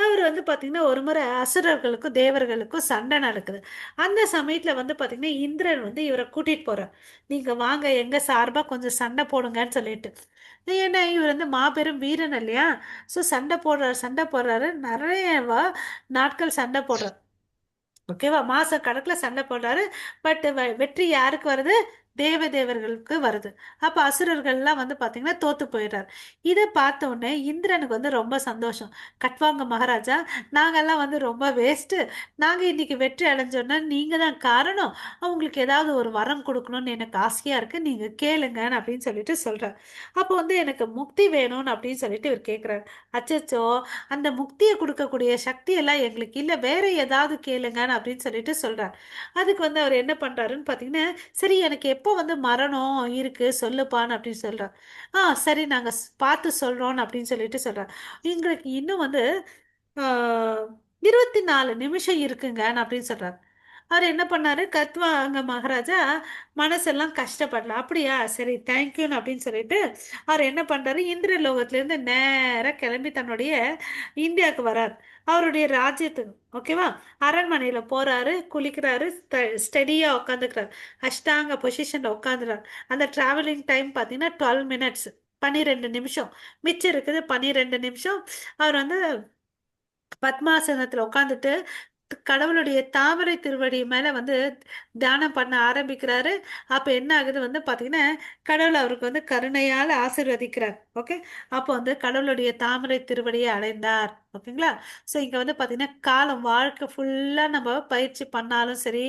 அவர் வந்து பார்த்தீங்கன்னா ஒரு முறை அசுரர்களுக்கும் தேவர்களுக்கும் சண்டை நடக்குது. அந்த சமயத்தில் வந்து பார்த்தீங்கன்னா இந்திரன் வந்து இவரை கூட்டிகிட்டு போகிறார். நீங்கள் வாங்க எங்கள் சார்பாக கொஞ்சம் சண்டை போடுங்கன்னு சொல்லிட்டு. ஏன்னா இவர் வந்து மாபெரும் வீரன் இல்லையா. ஸோ சண்டை போடுறாரு, நிறைய நாட்கள் சண்டை போடுறார். ஓகேவா? மாச கணக்கில் சண்டை போடுறாரு. பட் வெற்றி யாருக்கு வருது? தேவர்களுக்கு வருது. அப்ப அசுரர்கள்லாம் வந்து பாத்தீங்கன்னா தோத்து போயிடுறாரு. இதை பார்த்த உடனே இந்திரனுக்கு வந்து ரொம்ப சந்தோஷம். கட்வாங்க மகாராஜா, நாங்கெல்லாம் வந்து ரொம்ப வேஸ்ட்டு, நாங்க இன்னைக்கு வெற்றி அடைஞ்சோன்னா நீங்க தான் காரணம், அவங்களுக்கு ஏதாவது ஒரு வரம் கொடுக்கணும்னு எனக்கு ஆசையா இருக்கு, நீங்க கேளுங்கன்னு அப்படின்னு சொல்லிட்டு சொல்றாரு. அப்போ வந்து எனக்கு முக்தி வேணும்னு அப்படின்னு சொல்லிட்டு இவர் கேட்குறாரு. அச்சச்சோ, அந்த முக்தியை கொடுக்கக்கூடிய சக்தி எல்லாம் எங்களுக்கு இல்லை, வேற ஏதாவது கேளுங்கன்னு அப்படின்னு சொல்லிட்டு சொல்றாரு. அதுக்கு வந்து அவர் என்ன பண்றாருன்னு பார்த்தீங்கன்னா, சரி எனக்கு எப்போ வந்து மரணம் இருக்கு சொல்லுப்பான்னு அப்படின்னு சொல்றார். சரி நாங்க பார்த்து சொல்றோம் அப்படின்னு சொல்லிட்டு சொல்றார். எங்களுக்கு இன்னும் வந்து 24 நிமிஷம் இருக்குங்கன்னு அப்படின்னு சொல்றார். அவர் என்ன பண்ணாரு, கத்வாங்க மகாராஜா மனசெல்லாம் கஷ்டப்படல. அப்படியா, சரி தேங்க்யூன்னு அப்படின்னு சொல்லிட்டு அவர் என்ன பண்றாரு, இந்திரலோகத்திலேருந்து நேரா கிளம்பி தன்னுடைய இந்தியாவுக்கு வரார். அவருடைய ராஜ்யத்துக்கு, ஓகேவா, அரண்மனையில போறாரு, குளிக்கிறாரு, ஸ்டெடியா உட்காந்துக்கிறார், அஷ்டாங்க பொசிஷன்ல உட்காந்துறாரு. அந்த டிராவலிங் டைம் பார்த்தீங்கன்னா 12 மினிட்ஸ், 12 நிமிஷம். மிச்சம் இருக்குது 12 நிமிஷம். அவர் வந்து பத்மாசனத்துல உட்காந்துட்டு கடவுளுடைய தாமரை திருவடி மேல வந்து தியானம் பண்ண ஆரம்பிக்கிறாரு. அப்ப என்ன ஆகுது வந்து பாத்தீங்கன்னா, கடவுள் அவருக்கு வந்து கருணையால ஆசீர்வதிக்கிறார். ஓகே, அப்போ வந்து கடவுளுடைய தாமரை திருவடியை அடைந்தார். ஓகேங்களா. ஸோ இங்க வந்து பாத்தீங்கன்னா, காலம் வாழ்க்கை ஃபுல்லா நம்ம பயிற்சி பண்ணாலும் சரி,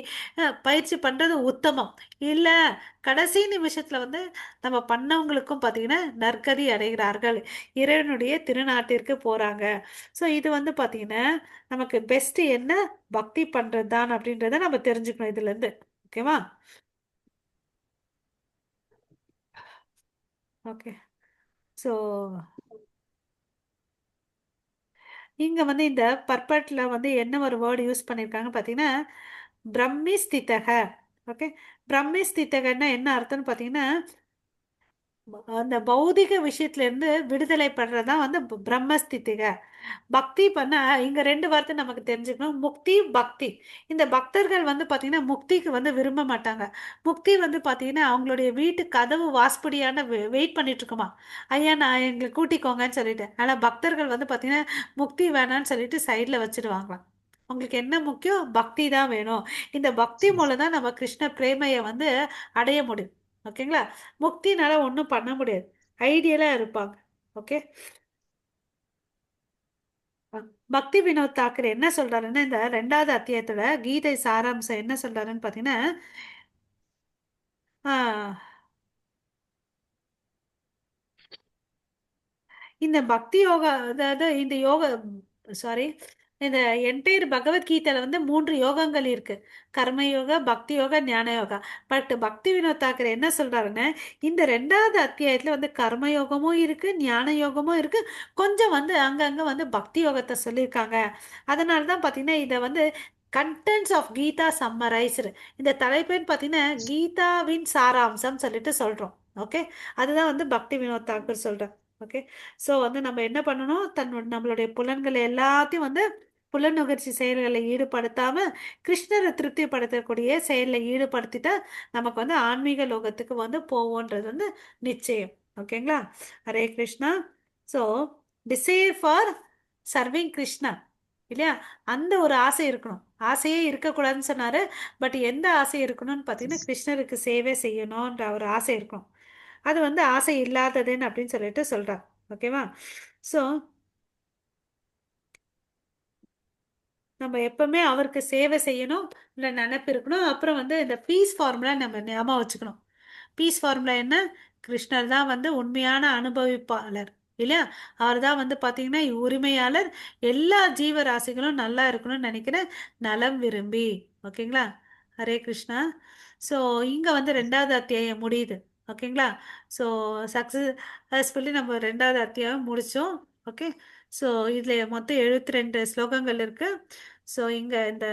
பயிற்சி பண்றது உத்தமம் இல்ல, கடைசி நிமிஷத்துல வந்து நம்ம பண்ணவங்களுக்கும் பாத்தீங்கன்னா நற்கதி அடைகிறார்கள், இறைவனுடைய திருநாட்டிற்கு போறாங்க. ஸோ இது வந்து பாத்தீங்கன்னா நமக்கு பெஸ்ட் என்ன, பக்தி பண்றது தான் அப்படின்றத நம்ம தெரிஞ்சுக்கணும் இதுல இருந்து. ஓகேவா. ஓகே. ஸோ இங்க வந்து இந்த பர்பட்ல வந்து என்ன ஒரு வேர்டு யூஸ் பண்ணியிருக்காங்க பார்த்தீங்கன்னா, பிரம்மிஸ்திதக. ஓகே, பிரம்மிஸ்திதகன்னா என்ன அர்த்தம்னு பார்த்தீங்கன்னா, அந்த பௌதிக விஷயத்துல இருந்து விடுதலை பண்றதுதான் வந்து பிரம்மஸ்திதிக. பக்தி பண்ண இங்க 2 வார்த்தை நமக்கு தெரிஞ்சுக்கணும், முக்தி பக்தி. இந்த பக்தர்கள் வந்து பாத்தீங்கன்னா முக்திக்கு வந்து விரும்ப மாட்டாங்க. முக்தி வந்து பாத்தீங்கன்னா அவங்களுடைய வீட்டு கதவு வாஸ்படியான வெயிட் பண்ணிட்டு இருக்குமா, ஐயா நான் எங்களை கூட்டிக்கோங்கன்னு சொல்லிட்டு. ஆனா பக்தர்கள் வந்து பாத்தீங்கன்னா முக்தி வேணான்னு சொல்லிட்டு சைட்ல வச்சிடுவாங்களாம். உங்களுக்கு என்ன முக்கியம், பக்தி தான் வேணும். இந்த பக்தி மூலம் தான் நம்ம கிருஷ்ண பிரேமையை வந்து அடைய முடியும். ஓகேங்களா. முக்தினால ஒன்றும் பண்ண முடியாது, ஐடியலா இருப்பாங்க. ஓகே. பக்தி வினோத் தாக்கரே என்ன சொல்றாருன்னா, இந்த 2வது அத்தியாயத்தோட கீதை சாராம்சம் என்ன சொல்றாருன்னு பாத்தீங்கன்னா, ஆஹ், இந்த பக்தி யோகா, அதாவது இந்த யோகா, சாரி, இந்த என்டையர் பகவத்கீதையில வந்து 3 யோகங்கள் இருக்கு, கர்ம யோகா, பக்தி யோகா, ஞான யோகா. பட் பக்தி வினோத் தாக்கரே என்ன சொல்றாருன்னா, இந்த 2வது அத்தியாயத்துல வந்து கர்ம யோகமும் இருக்கு, ஞான யோகமும் இருக்கு, கொஞ்சம் வந்து அங்கங்க வந்து பக்தி யோகத்தை சொல்லியிருக்காங்க. அதனால தான் பார்த்தீங்கன்னா இதை வந்து கண்டென்ட்ஸ் ஆஃப் கீதா சம்மரைஸ்டு, இந்த தலைப்புன்னு பார்த்தீங்கன்னா கீதாவின் சாராம்சம் சொல்லிட்டு சொல்றோம். ஓகே, அதுதான் வந்து பக்தி வினோத் தாக்கூர் சொல்றேன். ஓகே. ஸோ வந்து நம்ம என்ன பண்ணணும், நம்மளுடைய புலன்களை எல்லாத்தையும் வந்து புலனுகர்ச்சி செயல்களை ஈடுபடுத்தாம கிருஷ்ணரை திருப்திப்படுத்தக்கூடிய செயலில் ஈடுபடுத்திட்டா நமக்கு வந்து ஆன்மீக லோகத்துக்கு வந்து போவோன்றது வந்து நிச்சயம். ஓகேங்களா. Hare Krishna. So desire for serving Krishna, இல்லையா, அந்த ஒரு ஆசை இருக்கணும். ஆசையே இருக்கக்கூடாதுன்னு சொன்னாரு. பட் எந்த ஆசை இருக்கணும்னு பார்த்தீங்கன்னா, கிருஷ்ணருக்கு சேவை செய்யணும்ன்ற ஒரு ஆசை இருக்கணும். அது வந்து ஆசை இல்லாததுன்னு அப்படின்னு சொல்லிட்டு சொல்றார். ஓகேவா. ஸோ நம்ம எப்பவுமே அவருக்கு சேவை செய்யணும், இல்லை நினைப்பு இருக்கணும். அப்புறம் வந்து இந்த பீஸ் ஃபார்முலா நம்ம ஞாபகம் வச்சுக்கணும். பீஸ் ஃபார்முலா என்ன, கிருஷ்ணர் தான் வந்து உண்மையான அனுபவிப்பாளர், இல்லையா. அவர் தான் வந்து பார்த்தீங்கன்னா உரிமையாளர், எல்லா ஜீவராசிகளும் நல்லா இருக்கணும்னு நினைக்கிற நலம் விரும்பி. ஓகேங்களா. ஹரே கிருஷ்ணா. ஸோ இங்கே வந்து 2வது அத்தியாயம் முடியுது. ஓகேங்களா. ஸோ சக்ஸஸ்ஃபுல்லி நம்ம 2வது அத்தியாயம் முடித்தோம். ஓகே. ஸோ இதில் மொத்தம் 72 ஸ்லோகங்கள் இருக்கு. ஸோ இங்கே இந்த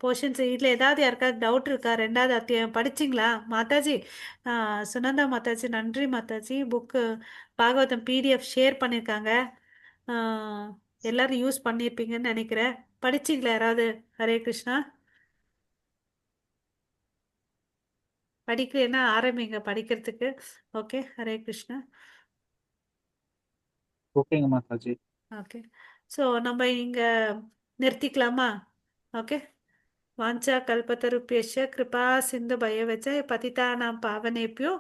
போர்ஷன்ஸ் இதில் ஏதாவது யாருக்காவது டவுட் இருக்கா, 2வது அத்தியாயம் படிச்சிங்களா மாதாஜி? சுனந்தா மாதாஜி, நன்றி Mataji. Book Bhagavatam PDF share பண்ணியிருக்காங்க, ஆஹ் எல்லாரும் யூஸ் பண்ணியிருப்பீங்கன்னு நினைக்கிறேன். படிச்சிங்களா யாராவது? ஹரே கிருஷ்ணா. படிக்கலைன்னா ஆரம்பிங்க படிக்கிறதுக்கு. ஓகே. ஹரே கிருஷ்ணா. ஓகேங்க மாதாஜி. ஓகே. ஸோ நம்ம இங்கே நிறுத்திக்கலாமா? ஓகே. வாஞ்சா கல்பத்தருப்பியஷ கிருபா சிந்து பயவச்ச பதிதானாம் பாவனேபியோ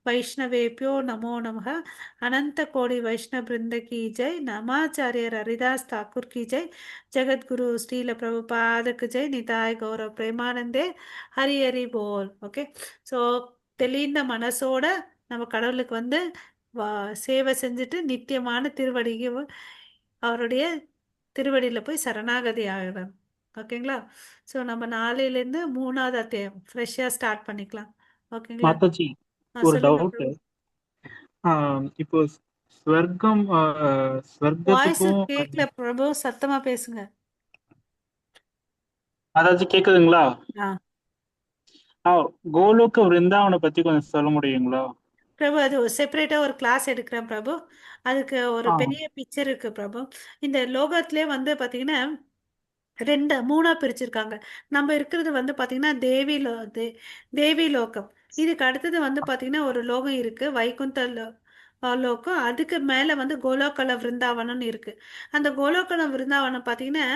வைஷ்ணவேபியோ நமோ நமः அனந்த கோடி வைஷ்ணவ பிருந்த கி ஜெய் நமாச்சாரியர் ஹரிதாஸ் தாக்கூர் கி ஜெய் ஜெகத்குரு ஸ்ரீல பிரபுபாதக்கு ஜெய் நிதாய் கௌரவ பிரேமானந்தே ஹரி ஹரி போல். ஓகே, ஸோ தெளிந்த மனசோட நம்ம கடவுளுக்கு வந்து சேவை செஞ்சுட்டு நித்தியமான அவருடைய திருவடியில் போய் சரணாகதி ஆகிடும். ஓகேங்களா? ஸோ நம்ம நாளையிலேருந்து 3வது அத்தியாயம் ஃப்ரெஷ்ஷாக ஸ்டார்ட் பண்ணிக்கலாம். ஓகேங்களா? மாதாஜி ஒரு சொல்லுங்க டவுட். பிரபு. இப்போ ஸ்வர்க்கம் வாய்ஸ் ஸ்வர்க்கத்துக்கும் கேட்கல பிரபு, சத்தமா பேசுங்க. மாதாஜி கேக்குதுங்களா? ஆ கோலோக விருந்தாவனை பத்தி கொஞ்சம் சொல்ல முடியுங்களா? பிரபு, அது செப்பரேட்டாக ஒரு கிளாஸ் எடுக்கிறேன் பிரபு. அதுக்கு ஒரு ஆ பெரிய பிக்சர் இருக்கு பிரபு. இந்த லோகத்திலே வந்து பார்த்தீங்கன்னா மூணா பிரிச்சிருக்காங்க. நம்ம இருக்கிறது வந்து பார்த்தீங்கன்னா தேவி லோகம். இதுக்கு அடுத்தது வந்து பார்த்தீங்கன்னா ஒரு லோகம் இருக்கு, வைகுந்த லோகம். அதுக்கு மேலே வந்து கோலோகல விருந்தாவனம்னு இருக்கு. அந்த கோலோகல விருந்தாவனம் பார்த்தீங்கன்னா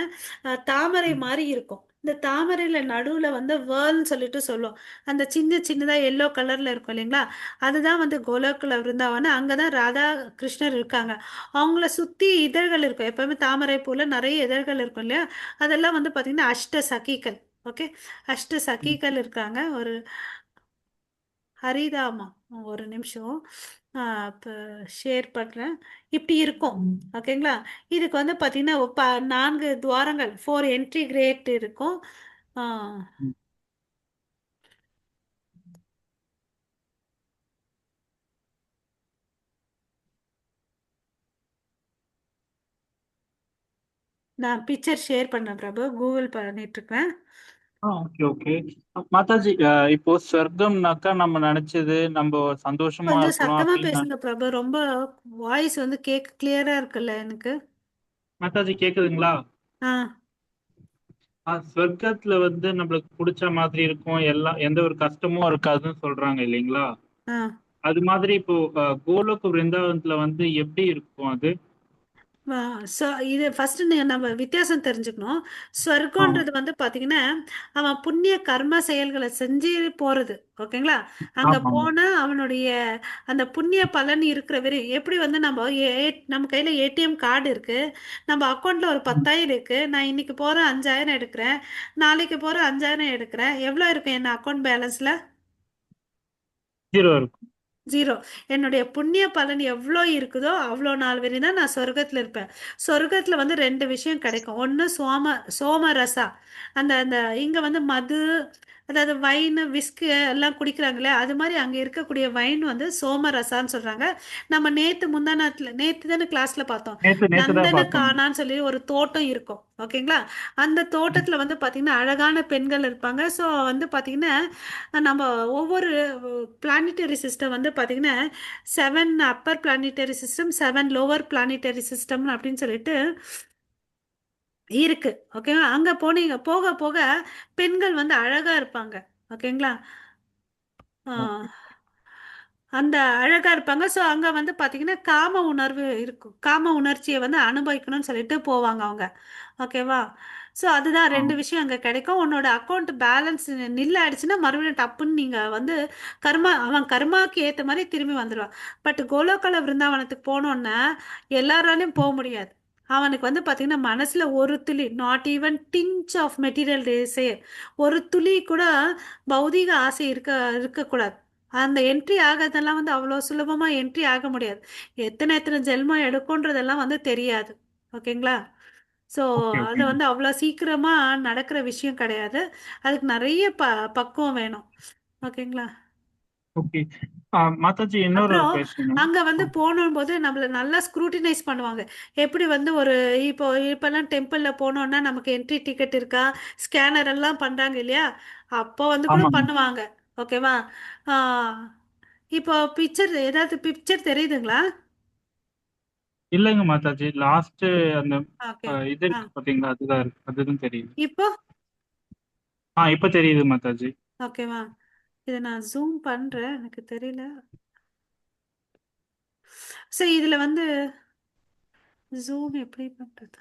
தாமரை மாதிரி இருக்கும். இந்த தாமரையில நடுவில் வந்து வேர்ல்னு சொல்லிட்டு சொல்லுவோம். அந்த சின்ன சின்னதாக எல்லோ கலர்ல இருக்கும் இல்லைங்களா, அதுதான் வந்து கோலோகல விருந்தாவனம். அங்கே தான் ராதா கிருஷ்ணர் இருக்காங்க. அவங்கள சுற்றி இதழ்கள் இருக்கும். எப்பவுமே தாமரை பூல நிறைய இதழ்கள் இருக்கும் இல்லையா, அதெல்லாம் வந்து பார்த்தீங்கன்னா அஷ்ட சகிகள். ஓகே, அஷ்ட சகிகள் இருக்காங்க. ஒரு ஹரிதாமா, ஒரு நிமிஷம் இப்போ ஷேர் பண்ணுறேன். இப்படி இருக்கும். ஓகேங்களா? இதுக்கு வந்து பார்த்தீங்கன்னா 4 துவாரங்கள், 4 என்ட்ரி கிரேட் இருக்கும். ஆ, நான் பிக்சர் ஷேர் பண்ணேன் பிரபு, கூகுள் பண்ணிட்டு இருக்கேன். Okay okay. மாதாஜி இப்போ சொர்க்கம்னாக்கா நம்ம நினைச்சது நம்ம சந்தோஷமா கொஞ்சம் இருக்கலாம் சத்தமா அப்படின்னு பேசுங்க பிரபு, ரொம்ப வாய்ஸ் வந்து கேட்க கிளியரா இருக்குல்ல எனக்கு. மாதாஜி கேக்குதுங்களா? ஆ சொர்க்கத்துல வந்து நம்மளுக்கு பிடிச்ச மாதிரி இருக்கும், எல்லாம் எந்த ஒரு கஷ்டமும் இருக்காதுன்னு சொல்றாங்க இல்லைங்களா? ஆ அது மாதிரி இப்போ கோலோக விருந்தாவனத்துல வந்து எப்படி இருக்கும் அது? இது ஃபர்ஸ்ட் நம்ம வித்தியாசம் தெரிஞ்சுக்கணும். ஆ, ஸ்வர்க்கன்றது வந்து பார்த்தீங்கன்னா அவன் புண்ணிய கர்ம செயல்களை செஞ்சு போறது. ஓகேங்களா? அங்க ஆமாங்க. போனா அவனுடைய அந்த புண்ணிய பலன் இருக்கிற வரை, எப்படி வந்து நம்ம கையில ஏடிஎம் கார்டு இருக்கு, நம்ம அக்கௌண்ட்ல ஒரு 10,000 இருக்கு, நான் இன்னைக்கு போறேன் 5,000 எடுக்கிறேன், நாளைக்கு போறேன் 5,000 எடுக்கிறேன், எவ்வளோ இருக்கு என் அக்கௌண்ட் பேலன்ஸ்ல? 0 இருக்கும். 0. என்னுடைய புண்ணிய பலன் எவ்வளோ இருக்குதோ அவ்வளோ நாள் வரையும் தான் நான் சொர்க்கத்தில் இருப்பேன். சொர்க்கத்தில் வந்து 2 விஷயம் கிடைக்கும். ஒன்று சோமரசா, அந்த அந்த இங்கே வந்து மது, அதாவது வைன் விஸ்கு எல்லாம் குடிக்கிறாங்களே, அது மாதிரி அங்கே இருக்கக்கூடிய வைன் வந்து சோமரசான்னு சொல்கிறாங்க. நம்ம நேற்று தானே கிளாஸில் பார்த்தோம், நேத்து தான் நந்தன பார்த்தோம். கானான்னு சொல்லி ஒரு தோட்டம் இருக்கும். ஓகேங்களா? அந்த தோட்டத்தில் வந்து பார்த்திங்கன்னா அழகான பெண்கள் இருப்பாங்க. ஸோ வந்து பார்த்திங்கன்னா நம்ம ஒவ்வொரு பிளானிட்டரி சிஸ்டம் வந்து பார்த்தீங்கன்னா 7 upper planetary system, 7 lower planetary system அப்படின்னு சொல்லிட்டு இருக்கு. ஓகேவா? அங்கே போக போக பெண்கள் வந்து அழகா இருப்பாங்க. ஓகேங்களா? ஆ, அந்த அழகா இருப்பாங்க. ஸோ அங்கே வந்து பார்த்தீங்கன்னா காம உணர்வு இருக்கும். காம உணர்ச்சியை வந்து அனுபவிக்கணும்னு சொல்லிட்டு போவாங்க அவங்க. ஓகேவா? ஸோ அதுதான் ஆ, 2 விஷயம் அங்கே கிடைக்கும். உன்னோட அக்கௌண்ட் பேலன்ஸ் நில் ஆயிடுச்சுன்னா மறுபடியும் டப்புன்னு நீங்கள் வந்து அவன் கர்மாவுக்கு ஏற்ற மாதிரி திரும்பி வந்துடுவான். பட் கோலோகல விருந்தாவனத்துக்கு போனோன்னா எல்லாராலையும் போக முடியாது. அவனுக்கு வந்து பார்த்தீங்கன்னா மனசில் ஒரு துளி, not even tinge of material share, ஒரு துளி கூட பௌதீக ஆசை இருக்கக்கூடாது. அந்த என்ட்ரி ஆகிறதெல்லாம் வந்து அவ்வளோ சுலபமாக என்ட்ரி ஆக முடியாது. எத்தனை எத்தனை ஜென்மம் எடுக்குன்றதெல்லாம் வந்து தெரியாது. ஓகேங்களா? ஸோ ஓகே அது ஓகே வந்து அவ்வளோ சீக்கிரமாக நடக்கிற விஷயம் கிடையாது. அதுக்கு நிறைய பக்குவம் வேணும். ஓகேங்களா? ஓகே. மாதாஜி இன்னொரு அப்புறம் கொஸ்டின். அங்கே வந்து போகும்போது நம்மளை நல்லா ஸ்க்ரூட்டினைஸ் பண்ணுவாங்க. எப்படி வந்து இப்போல்லாம் டெம்பிளில் போனோன்னா நமக்கு என்ட்ரி டிக்கெட் இருக்கா, ஸ்கேனர் எல்லாம் பண்ணுறாங்க இல்லையா, அப்போ வந்து கூட ஆமாங்க. பண்ணுவாங்க. ஓகேவா? ஆ, இப்போ ஏதாவது பிக்சர் தெரியுதுங்களா? இல்லைங்க மாதாஜி, லாஸ்ட் அந்த ஓகே. இது ஆ, இருக்கு பாத்தீங்களா, அதுதான் இருக்கு, அதுதான் தெரியுது. இப்போ இப்ப தெரியுது மாதாஜி. ஓகேவா? இதை நான் ஜூம் பண்ணுறேன், எனக்கு தெரியல. சரி, இதில் வந்து ஜூம் எப்படி பண்ணுறது?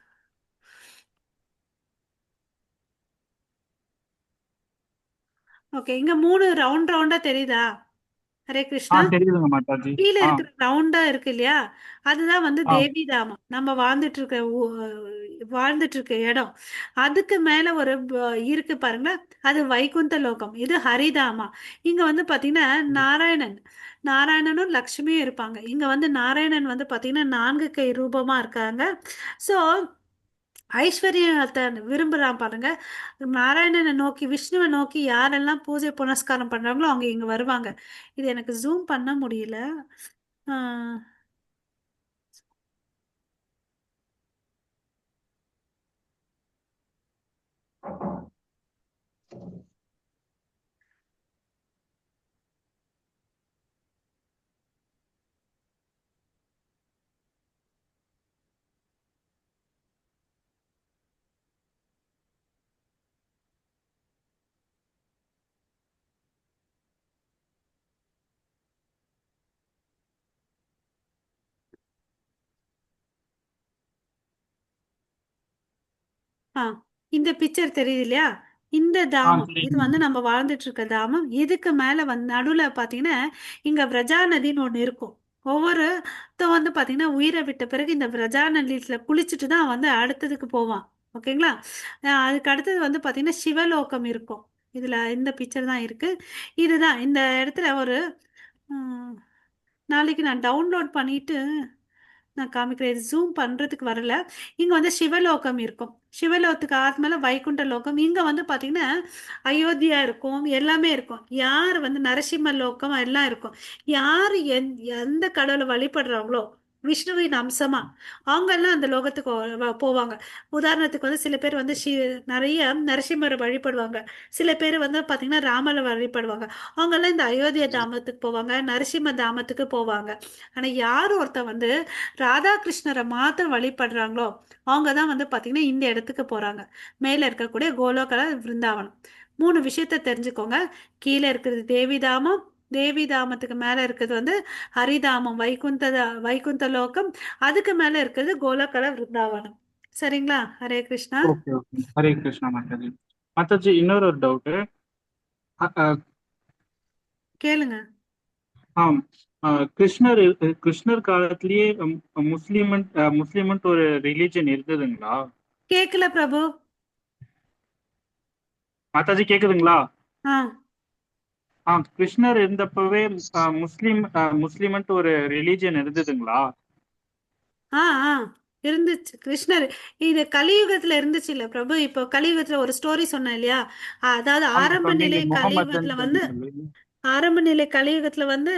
ஓகே, இங்க 3 ரவுண்ட் ரவுண்டா தெரியுதா? ஹரே கிருஷ்ணா. தெரியுதுங்க மாதாஜி. கீழே இருக்கிற ரவுண்டா இருக்கு இல்லையா, அதுதான் வந்து ஆ தேவிதாமம். நம்ம வாழ்ந்துட்டு இருக்க இடம். அதுக்கு மேல ஒரு இருக்கு பாருங்களேன், அது வைகுந்த லோகம். இது ஹரிதாமா. இங்க வந்து பாத்தீங்கன்னா நாராயணன், நாராயணனும் லக்ஷ்மியும் இருப்பாங்க. இங்க வந்து நாராயணன் வந்து பாத்தீங்கன்னா 4 கை ரூபமா இருக்காங்க. ஸோ ஐஸ்வர்யத்தை விரும்புறான் பாருங்க. நாராயணனை நோக்கி, விஷ்ணுவை நோக்கி யாரெல்லாம் பூஜை புனஸ்காரம் பண்றாங்களோ அவங்க இங்க வருவாங்க. இது எனக்கு ஜூம் பண்ண முடியல. ஆஹ் ஆ இந்த பிக்சர் தெரியுது இல்லையா? இந்த தாமம் இது தெரியுதுங்க. வந்து நம்ம வாழ்ந்துட்டு இருக்க தாமம். இதுக்கு மேல வந்து நடுவுல பாத்தீங்கன்னா இங்க விரஜா நதின்னு ஒண்ணு இருக்கும். வந்து பாத்தீங்கன்னா உயிரை விட்ட பிறகு இந்த விரஜா நதியில குளிச்சுட்டு தான் வந்து அடுத்ததுக்கு போவான். ஓகேங்களா? அதுக்கு அடுத்தது வந்து பாத்தீங்கன்னா சிவலோகம் இருக்கும். இதுல இந்த பிக்சர் தான் இருக்கு. இதுதான் இந்த இடத்துல ஒரு ம், நாளைக்கு நான் டவுன்லோட் பண்ணிட்டு நான் காமிக்கிறேன். இது ஜூம் பண்றதுக்கு வரல. இங்க வந்து சிவலோகம் இருக்கும். சிவலோகத்துக்கு ஆத்மல வைகுண்ட லோகம். இங்க வந்து பாத்தீங்கன்னா அயோத்தியா இருக்கும், எல்லாமே இருக்கும். யார் வந்து நரசிம்ம லோகம் எல்லாம் இருக்கும். யார் எந்த கடவுளை வழிபடுறாங்களோ விஷ்ணுவின் அம்சமா அவங்க எல்லாம் அந்த லோகத்துக்கு போவாங்க. உதாரணத்துக்கு வந்து சில பேர் வந்து நிறைய நரசிம்மரை வழிபடுவாங்க. சில பேர் வந்து பாத்தீங்கன்னா ராமரை வழிபடுவாங்க. அவங்க எல்லாம் இந்த அயோத்தியா தாமத்துக்கு போவாங்க, நரசிம்ம தாமத்துக்கு போவாங்க. ஆனா யார் ஒருத்தன் வந்து ராதாகிருஷ்ணரை மாத்திரம் வழிபடுறாங்களோ அவங்க தான் வந்து பாத்தீங்கன்னா இந்த இடத்துக்கு போறாங்க. மேல இருக்கக்கூடிய கோலோகல விருந்தாவனம். 3 விஷயத்த தெரிஞ்சுக்கோங்க. கீழே இருக்கிறது தேவிதாமம், தேவிதாமத்துக்கு மேல இருக்கிறது வந்து ஹரிதாமம், வைகுந்த லோகம். அதுக்கு மேல இருக்கிறது கோலோகல விருந்தாவனம். சரிங்களா? ஹரே கிருஷ்ணா. Okay okay. ஹரே கிருஷ்ணா மாதாஜி. மாதாஜி, இன்னொரு டவுட். கேளுங்க. ஆம். கிருஷ்ணர் காலத்திலேயே முஸ்லிம்ன்ட்டு ஒரு ரிலீஜன் இருந்ததுங்களா? கேக்கல பிரபு. மாதாஜி கேக்குதுங்களா? ஆ கிருஷ்ணர் இருந்தப்பவே முஸ்லிம்ன்ட்டு ஒரு ரிலீஜன் இருந்ததுங்களா? ஆ ஆ இருந்துச்சு. கிருஷ்ணர் இது கலியுகத்துல இருந்துச்சு இல்ல பிரபு. இப்போ கலியுகத்துல ஒரு ஸ்டோரி சொன்னேன் இல்லையா? அதாவது ஆரம்ப சொன்னீங்க நிலை கலியுகத்துல முகமதுன்ட்டு வந்து, சொல்லி. ஆரம்ப நிலை கலியுகத்துல வந்து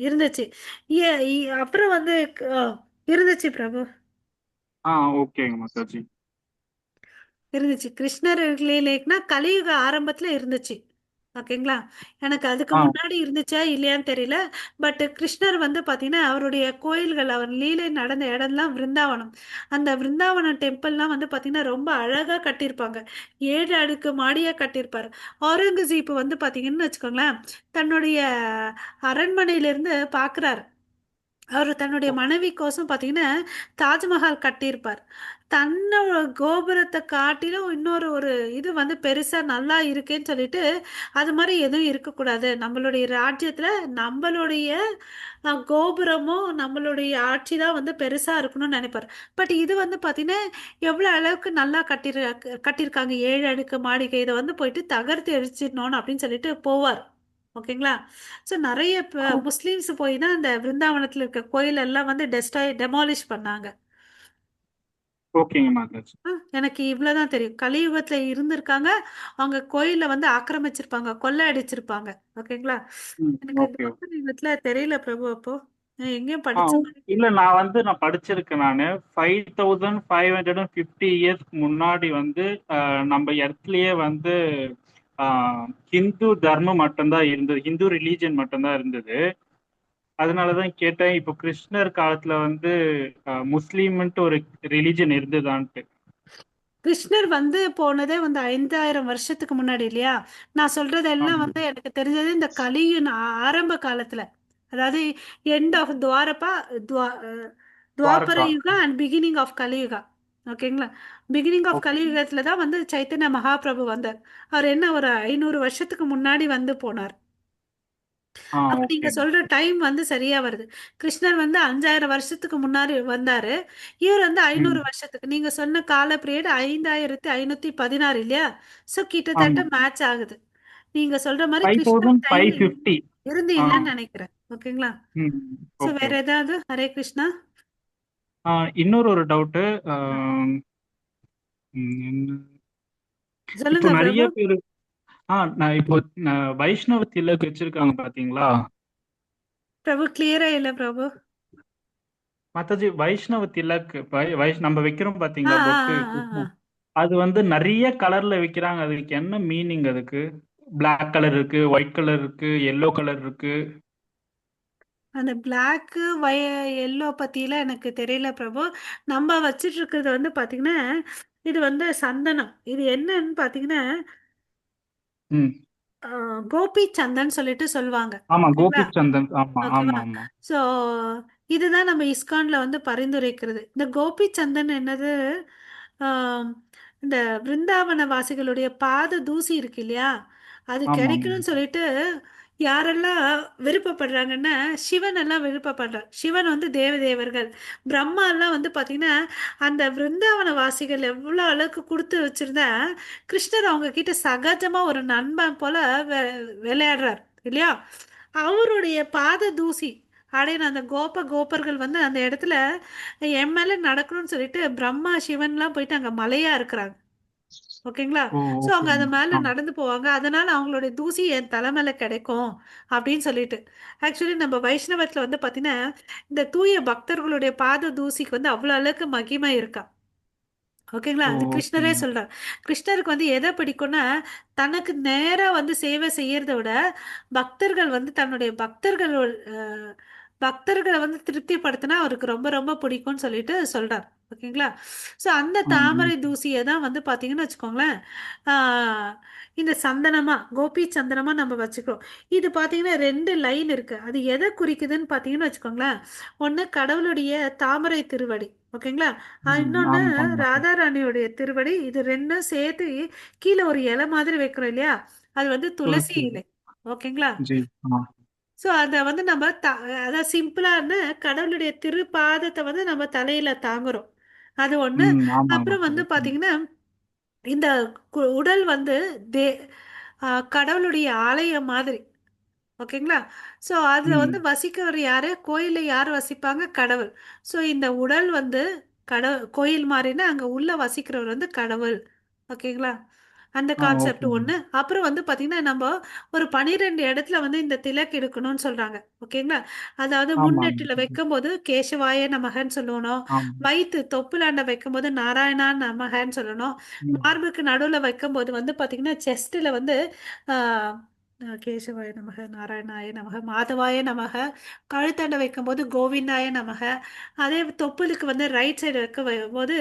இருந்துச்சு. அப்புறம் வந்து ஆ, இருந்துச்சு பிரபு. ஓகேங்க மாதாஜி. இருந்துச்சு. கிருஷ்ணர் லீலைக்குனா கலியுக ஆரம்பத்துல இருந்துச்சு. ஓகேங்களா? எனக்கு அதுக்கு ஆ முன்னாடி இருந்துச்சா இல்லையான்னு தெரியல. பட் கிருஷ்ணர் வந்து பாத்தீங்கன்னா அவருடைய கோயில்கள், அவர் லீலை நடந்த இடம்லாம் விருந்தாவனம். அந்த விருந்தாவனம் டெம்பிள்லாம் வந்து பாத்தீங்கன்னா ரொம்ப அழகா கட்டியிருப்பாங்க. 7 அடுக்கு மாடியா கட்டியிருப்பாரு. அவுரங்கசீப் வந்து பாத்தீங்கன்னு வச்சுக்கோங்களேன், தன்னுடைய அரண்மனையிலிருந்து பாக்குறாரு. அவர் தன்னுடைய மனைவிக்கோசம் பார்த்தீங்கன்னா தாஜ்மஹால் கட்டியிருப்பார். தன்னோட கோபுரத்தை காட்டிலும் இன்னொரு ஒரு இது வந்து பெருசா நல்லா இருக்கேன்னு சொல்லிட்டு அது மாதிரி எதுவும் இருக்கக்கூடாது. நம்மளுடைய ராஜ்யத்துல நம்மளுடைய கோபுரமோ நம்மளுடைய ஆட்சி தான் வந்து பெருசா இருக்கணும்னு நினைப்பார். பட் இது வந்து பார்த்தீங்கன்னா எவ்வளோ அளவுக்கு நல்லா கட்டியிருக்காங்க, 7 அடுக்கு மாளிகை. இதை வந்து போயிட்டு தகர்த்து எரிச்சிடணும் அப்படின்னு சொல்லிட்டு போவார். ஓகேங்களா? ஸோ நிறைய முஸ்லீம்ஸ் போய் தான் அந்த பிருந்தாவனத்தில் இருக்க கோயில் எல்லாம் வந்து டெமாலிஷ் பண்ணாங்க. ஓகேங்க மாதாஜி. எனக்கு இவ்வளவுதான் தெரியும். கலியுகத்துல இருந்திருக்காங்க. அவங்க கோயில வந்து ஆக்கிரமிச்சிருப்பாங்க, கொள்ளை அடிச்சிருப்பாங்க. ஓகேங்களா? எனக்கு ஓகே. இந்த யுகத்துல தெரியல பிரபு. அப்போ நான் எங்கேயும் ஆ படிச்ச மாதிரி. இல்ல, நான் படிச்சிருக்கேன். 5550 இயர்ஸ்க்கு முன்னாடி வந்து நம்ம எர்த்லயே வந்து ஹிந்து தர்மம் மட்டும்தான் இருந்தது, ஹிந்து ரிலீஜன் மட்டும்தான் இருந்தது. அதனாலதான் கேட்டேன், இப்போ கிருஷ்ணர் காலத்துல வந்து முஸ்லீம்ன்ட்டு ஒரு ரிலீஜன் இருந்ததான்ட்டு. கிருஷ்ணர் வந்து போனதே வந்து 5000 வருஷத்துக்கு முன்னாடி இல்லையா? நான் சொல்றதெல்லாம் ஆமா. வந்து எனக்கு தெரிஞ்சது இந்த கலியின் ஆரம்ப காலத்துல. அதாவது எண்ட் ஆஃப் துவாரபா, துவா Dwapara Dwaraka. Yuga and beginning of Kaliyuga. ஓகேங்களா? Beginning of okay. கலியுகத்துல தான் வந்து சைத்தன்ய மகாபிரபு வந்தார். அவர் என்ன ஒரு 500 வருஷத்துக்கு முன்னாடி வந்து போனார். அப்ப நீங்க ஓகேங்க. சொல்ற டைம் வந்து சரியா வருது. கிருஷ்ணர் வந்து 5000 வருஷத்துக்கு முன்னாடி வந்தாரு. இவர் வந்து 500 ம். வருஷத்துக்கு. நீங்க சொன்ன கால பீரியட் 5516 இல்லையா? சோ கிட்டத்தட்ட ஆமா. மேட்ச் ஆகுது. நீங்க சொல்ற மாதிரி கிருஷ்ணர் டைம்ல 5550. இருந்து ஆ. இல்லைன்னு நினைக்கிறேன். ஓகேங்களா? ம். சோ ஓகே, வேற ஓகே. ஏதாவது? ஹரே கிருஷ்ணா. இன்னொரு ஒரு டவுட்டு. ஆ, என்ன இப்போ சொல்லுங்க நிறைய பிரபு. பேர் நான் இப்போ வைஷ்ணவ திலக் வச்சிருக்காங்க பாத்தீங்களா? பிரபு கிளியரா இல்ல பிரபு. மத்தது வைஷ்ணவ திலக் நம்ம வைக்கிறோம் ஆ பாத்தீங்களா ஆ பொட்டு ஆ ஆ ஆ. கிருஷ்ணர். அது வந்து நிறைய கலர்ல விக்கிறாங்க. அதுக்கு என்ன மீனிங்? அதுக்கு Black கலர் இருக்கு, ஒயிட் கலர் இருக்கு, எல்லோ கலர் இருக்கு. அந்த பிளாக்கு எல்லோ பத்திலாம் எனக்கு தெரியல பிரபு. நம்ம வச்சிட்டு இருக்கிறது வந்து பாத்தீங்கன்னா, இது வந்து சந்தனம். இது என்னன்னு பாத்தீங்கன்னா ம். கோபி சந்தன் சொல்லிட்டு சொல்லுவாங்க. ஆமா, ஓகேங்களா? கோபி சந்தன். ஆமா, ஆமா, ஓகேவா? ஆமா. ஸோ இதுதான் நம்ம இஸ்கான்ல வந்து பரிந்துரைக்கிறது. இந்த கோபி சந்தன் என்னது? ஆம், இந்த பிருந்தாவன வாசிகளுடைய பாத தூசி இருக்கு இல்லையா? அது ஆமா, ஆமா. கிடைக்கணும்னு சொல்லிட்டு யாரெல்லாம் விருப்பப்படுறாங்கன்னா, சிவன் எல்லாம் விருப்பப்படுறார். சிவன் வந்து தேவதேவர்கள். பிரம்மா எல்லாம் வந்து பார்த்தீங்கன்னா, அந்த பிருந்தாவன வாசிகள் எவ்வளோ அளவுக்கு கொடுத்து வச்சிருந்தா, கிருஷ்ணர் அவங்க கிட்ட சகஜமா ஒரு நண்பன் போல விளையாடுறார் இல்லையா? அவருடைய பாத தூசி அடையின அந்த கோபர்கள் வந்து அந்த இடத்துல என் மேல நடக்கணும்னு சொல்லிட்டு பிரம்மா சிவன்லாம் போயிட்டு அங்க மலையா இருக்கிறாங்க. ஓகேங்களா? ஓ, ஸோ அவங்க அது ஓகேங்க. மேல ஆ. நடந்து போவாங்க. அதனால அவங்களுடைய தூசி என் தலை மேல கிடைக்கும் அப்படின்னு சொல்லிட்டு. ஆக்சுவலி நம்ம வைஷ்ணவத்துல வந்து பாத்தீங்கன்னா, இந்த தூய பக்தர்களுடைய பாத தூசிக்கு வந்து அவ்வளவு அளவுக்கு மகிமை இருக்கா. ஓகேங்களா? ஓ, அது கிருஷ்ணரே ஓகேங்க. சொல்றார். கிருஷ்ணருக்கு வந்து எதை பிடிக்கும்னா, தனக்கு நேரா வந்து சேவை செய்யறதை விட பக்தர்கள் வந்து தன்னுடைய பக்தர்களை வந்து திருப்திப்படுத்தினா அவருக்கு ரொம்ப ரொம்ப பிடிக்கும்னு சொல்லிட்டு சொல்றார். ஓகேங்களா? ஸோ அந்த தாமரை ஓகே. தூசியை தான் வந்து பார்த்தீங்கன்னு வச்சுக்கோங்களேன், ஆஹ், இந்த சந்தனமா கோபி சந்தனமா நம்ம வச்சுக்கிறோம். இது பார்த்தீங்கன்னா 2 லைன் இருக்கு. அது எதை குறிக்குதுன்னு பார்த்தீங்கன்னு வச்சுக்கோங்களேன். ஒன்று கடவுளுடைய தாமரை திருவடி. ஓகேங்களா? இன்னொன்று ஆமா, ஆமா. ராதாராணியோடைய திருவடி. இது ரெண்டும் சேர்த்து கீழே ஒரு இலை மாதிரி வைக்கிறோம் இல்லையா? அது வந்து துளசி துளசி. இலை. ஓகேங்களா? ஜி. ஆ. ஸோ அதை வந்து நம்ம அதாவது சிம்பிளான கடவுளுடைய திருப்பாதத்தை வந்து நம்ம தலையில தாங்குறோம். அது ஒண்ணு. ஆமா, ஆமா. அப்புறம் வந்து பாத்தீங்கன்னா இந்த உடல் வந்து தே கடவுளுடைய ஆலயம் மாதிரி. ஓகேங்களா? ஸோ அதுல வந்து ம். வசிக்கிறவர் யாரு? கோயில்ல யார் வசிப்பாங்க? கடவுள். ஸோ இந்த உடல் வந்து கோயில் மாதிரின்னா அங்க உள்ள வசிக்கிறவர் வந்து கடவுள். ஓகேங்களா? அந்த கான்செப்ட் ஓகேங்க. ஒண்ணு. அப்புறம் வந்து பாத்தீங்கன்னா நம்ம ஒரு 12 இடத்துல வந்து இந்த திலக் எடுக்கணும்னு சொல்றாங்க. ஓகேங்களா? அதாவது ஆமா, முன்னெற்றில ஆமா. வைக்கும்போது கேசவாய நமகன்னு சொல்லணும். ஆமா. வயிற்று தொப்புளாண்ட வைக்கும்போது நாராயணா நமகன்னு சொல்லணும். ம். மார்புக்கு நடுவுல வைக்கும்போது வந்து பாத்தீங்கன்னா செஸ்ட்ல வந்து ஆஹ் கேசவாய நமக, நாராயணாய நமக, மாதவாய நமக. கழுத்தாண்ட வைக்கும்போது கோவிந்தாய நமக. அதே தொப்புளுக்கு வந்து ரைட் சைடு போது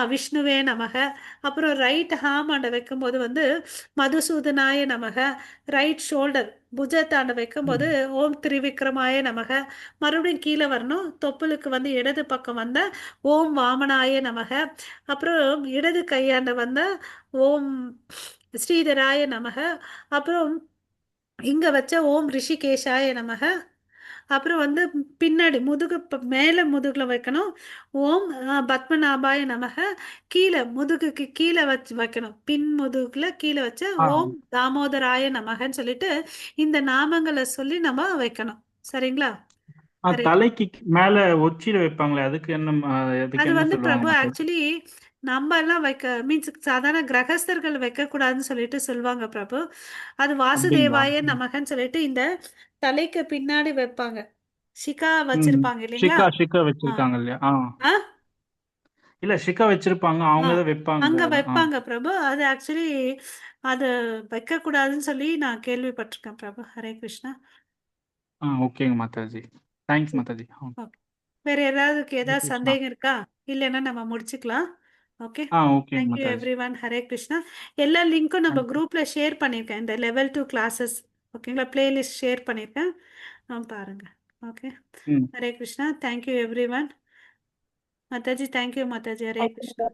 விஷ்ணுவே நமக. அப்புறம் ரைட் ஹார்ம் ஆண்ட வைக்கும்போது வந்து மதுசூதனாய நமக. ரைட் ஷோல்டர் புஜத்தாண்ட வைக்கும்போது ம். ஓம் திரிவிக்ரமாய நமக. மறுபடியும் கீழே வரணும். தொப்புளுக்கு வந்து இடது பக்கம் வந்த ஓம் வாமனாய நமக. அப்புறம் இடது கையாண்ட வந்த ஓம் ஸ்ரீதராய நமக. அப்புறம் இங்க வச்ச ஓம் ரிஷிகேஷாய நமக. அப்புறம் வந்து பின்னாடி மேல முதுகுல வைக்கணும். ஓம் பத்மநாபாய நமக. கீழே முதுகுக்கு கீழே வச்சு வைக்கணும். பின் முதுகுல கீழே வச்ச ஆ. ஓம் தாமோதராய நமகன்னு சொல்லிட்டு இந்த நாமங்களை சொல்லி நம்ம வைக்கணும். சரிங்களா? ஹரே தலைக்கு மேல உச்சியில வைப்பாங்களே, அதுக்கு அது என்ன வந்து சொல்லுவாங்க பிரபு மத்தது? ஆக்சுவலி நம்ம எல்லாம் மீன்ஸ் சாதாரண கிரகஸ்தர்கள் வைக்கக்கூடாதுன்னு சொல்லிட்டு சொல்லுவாங்க பிரபு. அது அப்படிங்களா? வாசுதேவாய ம். நமகன்னு சொல்லிட்டு இந்த தலைக்கு பின்னாடி வைப்பாங்க. ஷிகா ம். வச்சிருப்பாங்க இல்லைங்களா? ஷிக்கா ஆ வச்சிருக்காங்க இல்லையா? ஆ இல்ல, ஷிக்கா வச்சிருப்பாங்க. ஆ அவங்க தான் வைப்பாங்க அங்க அது. வைப்பாங்க பிரபு. அது ஆக்சுவலி அது வைக்கக்கூடாதுன்னு சொல்லி நான் கேள்விப்பட்டிருக்கேன் பிரபு. ஹரே கிருஷ்ணா. ஓகேங்க மாதாஜி. தேங்க்ஸ் மாதாஜி. ஓகே. வேற ஹரே ஏதாவது கிருஷ்ணா. சந்தேகம் இருக்கா? இல்லைன்னா நம்ம முடிச்சுக்கலாம். ஓகே. ஓகேங்க thank you Mataji. Every one. Hare Krishna. எல்லா லிங்க்கும் நம்ம தேங்க்ஸ். குரூப்ல ஷேர் பண்ணியிருக்கேன். இந்த லெவல் 2 கிளாஸஸ். ஓகேங்களா? பிளேலிஸ்ட் ஷேர் பண்ணியிருக்கேன். பாருங்க. ஓகே. ம். Hare Krishna. Thank you every one. Mataji thank you Mataji. Hare Krishna.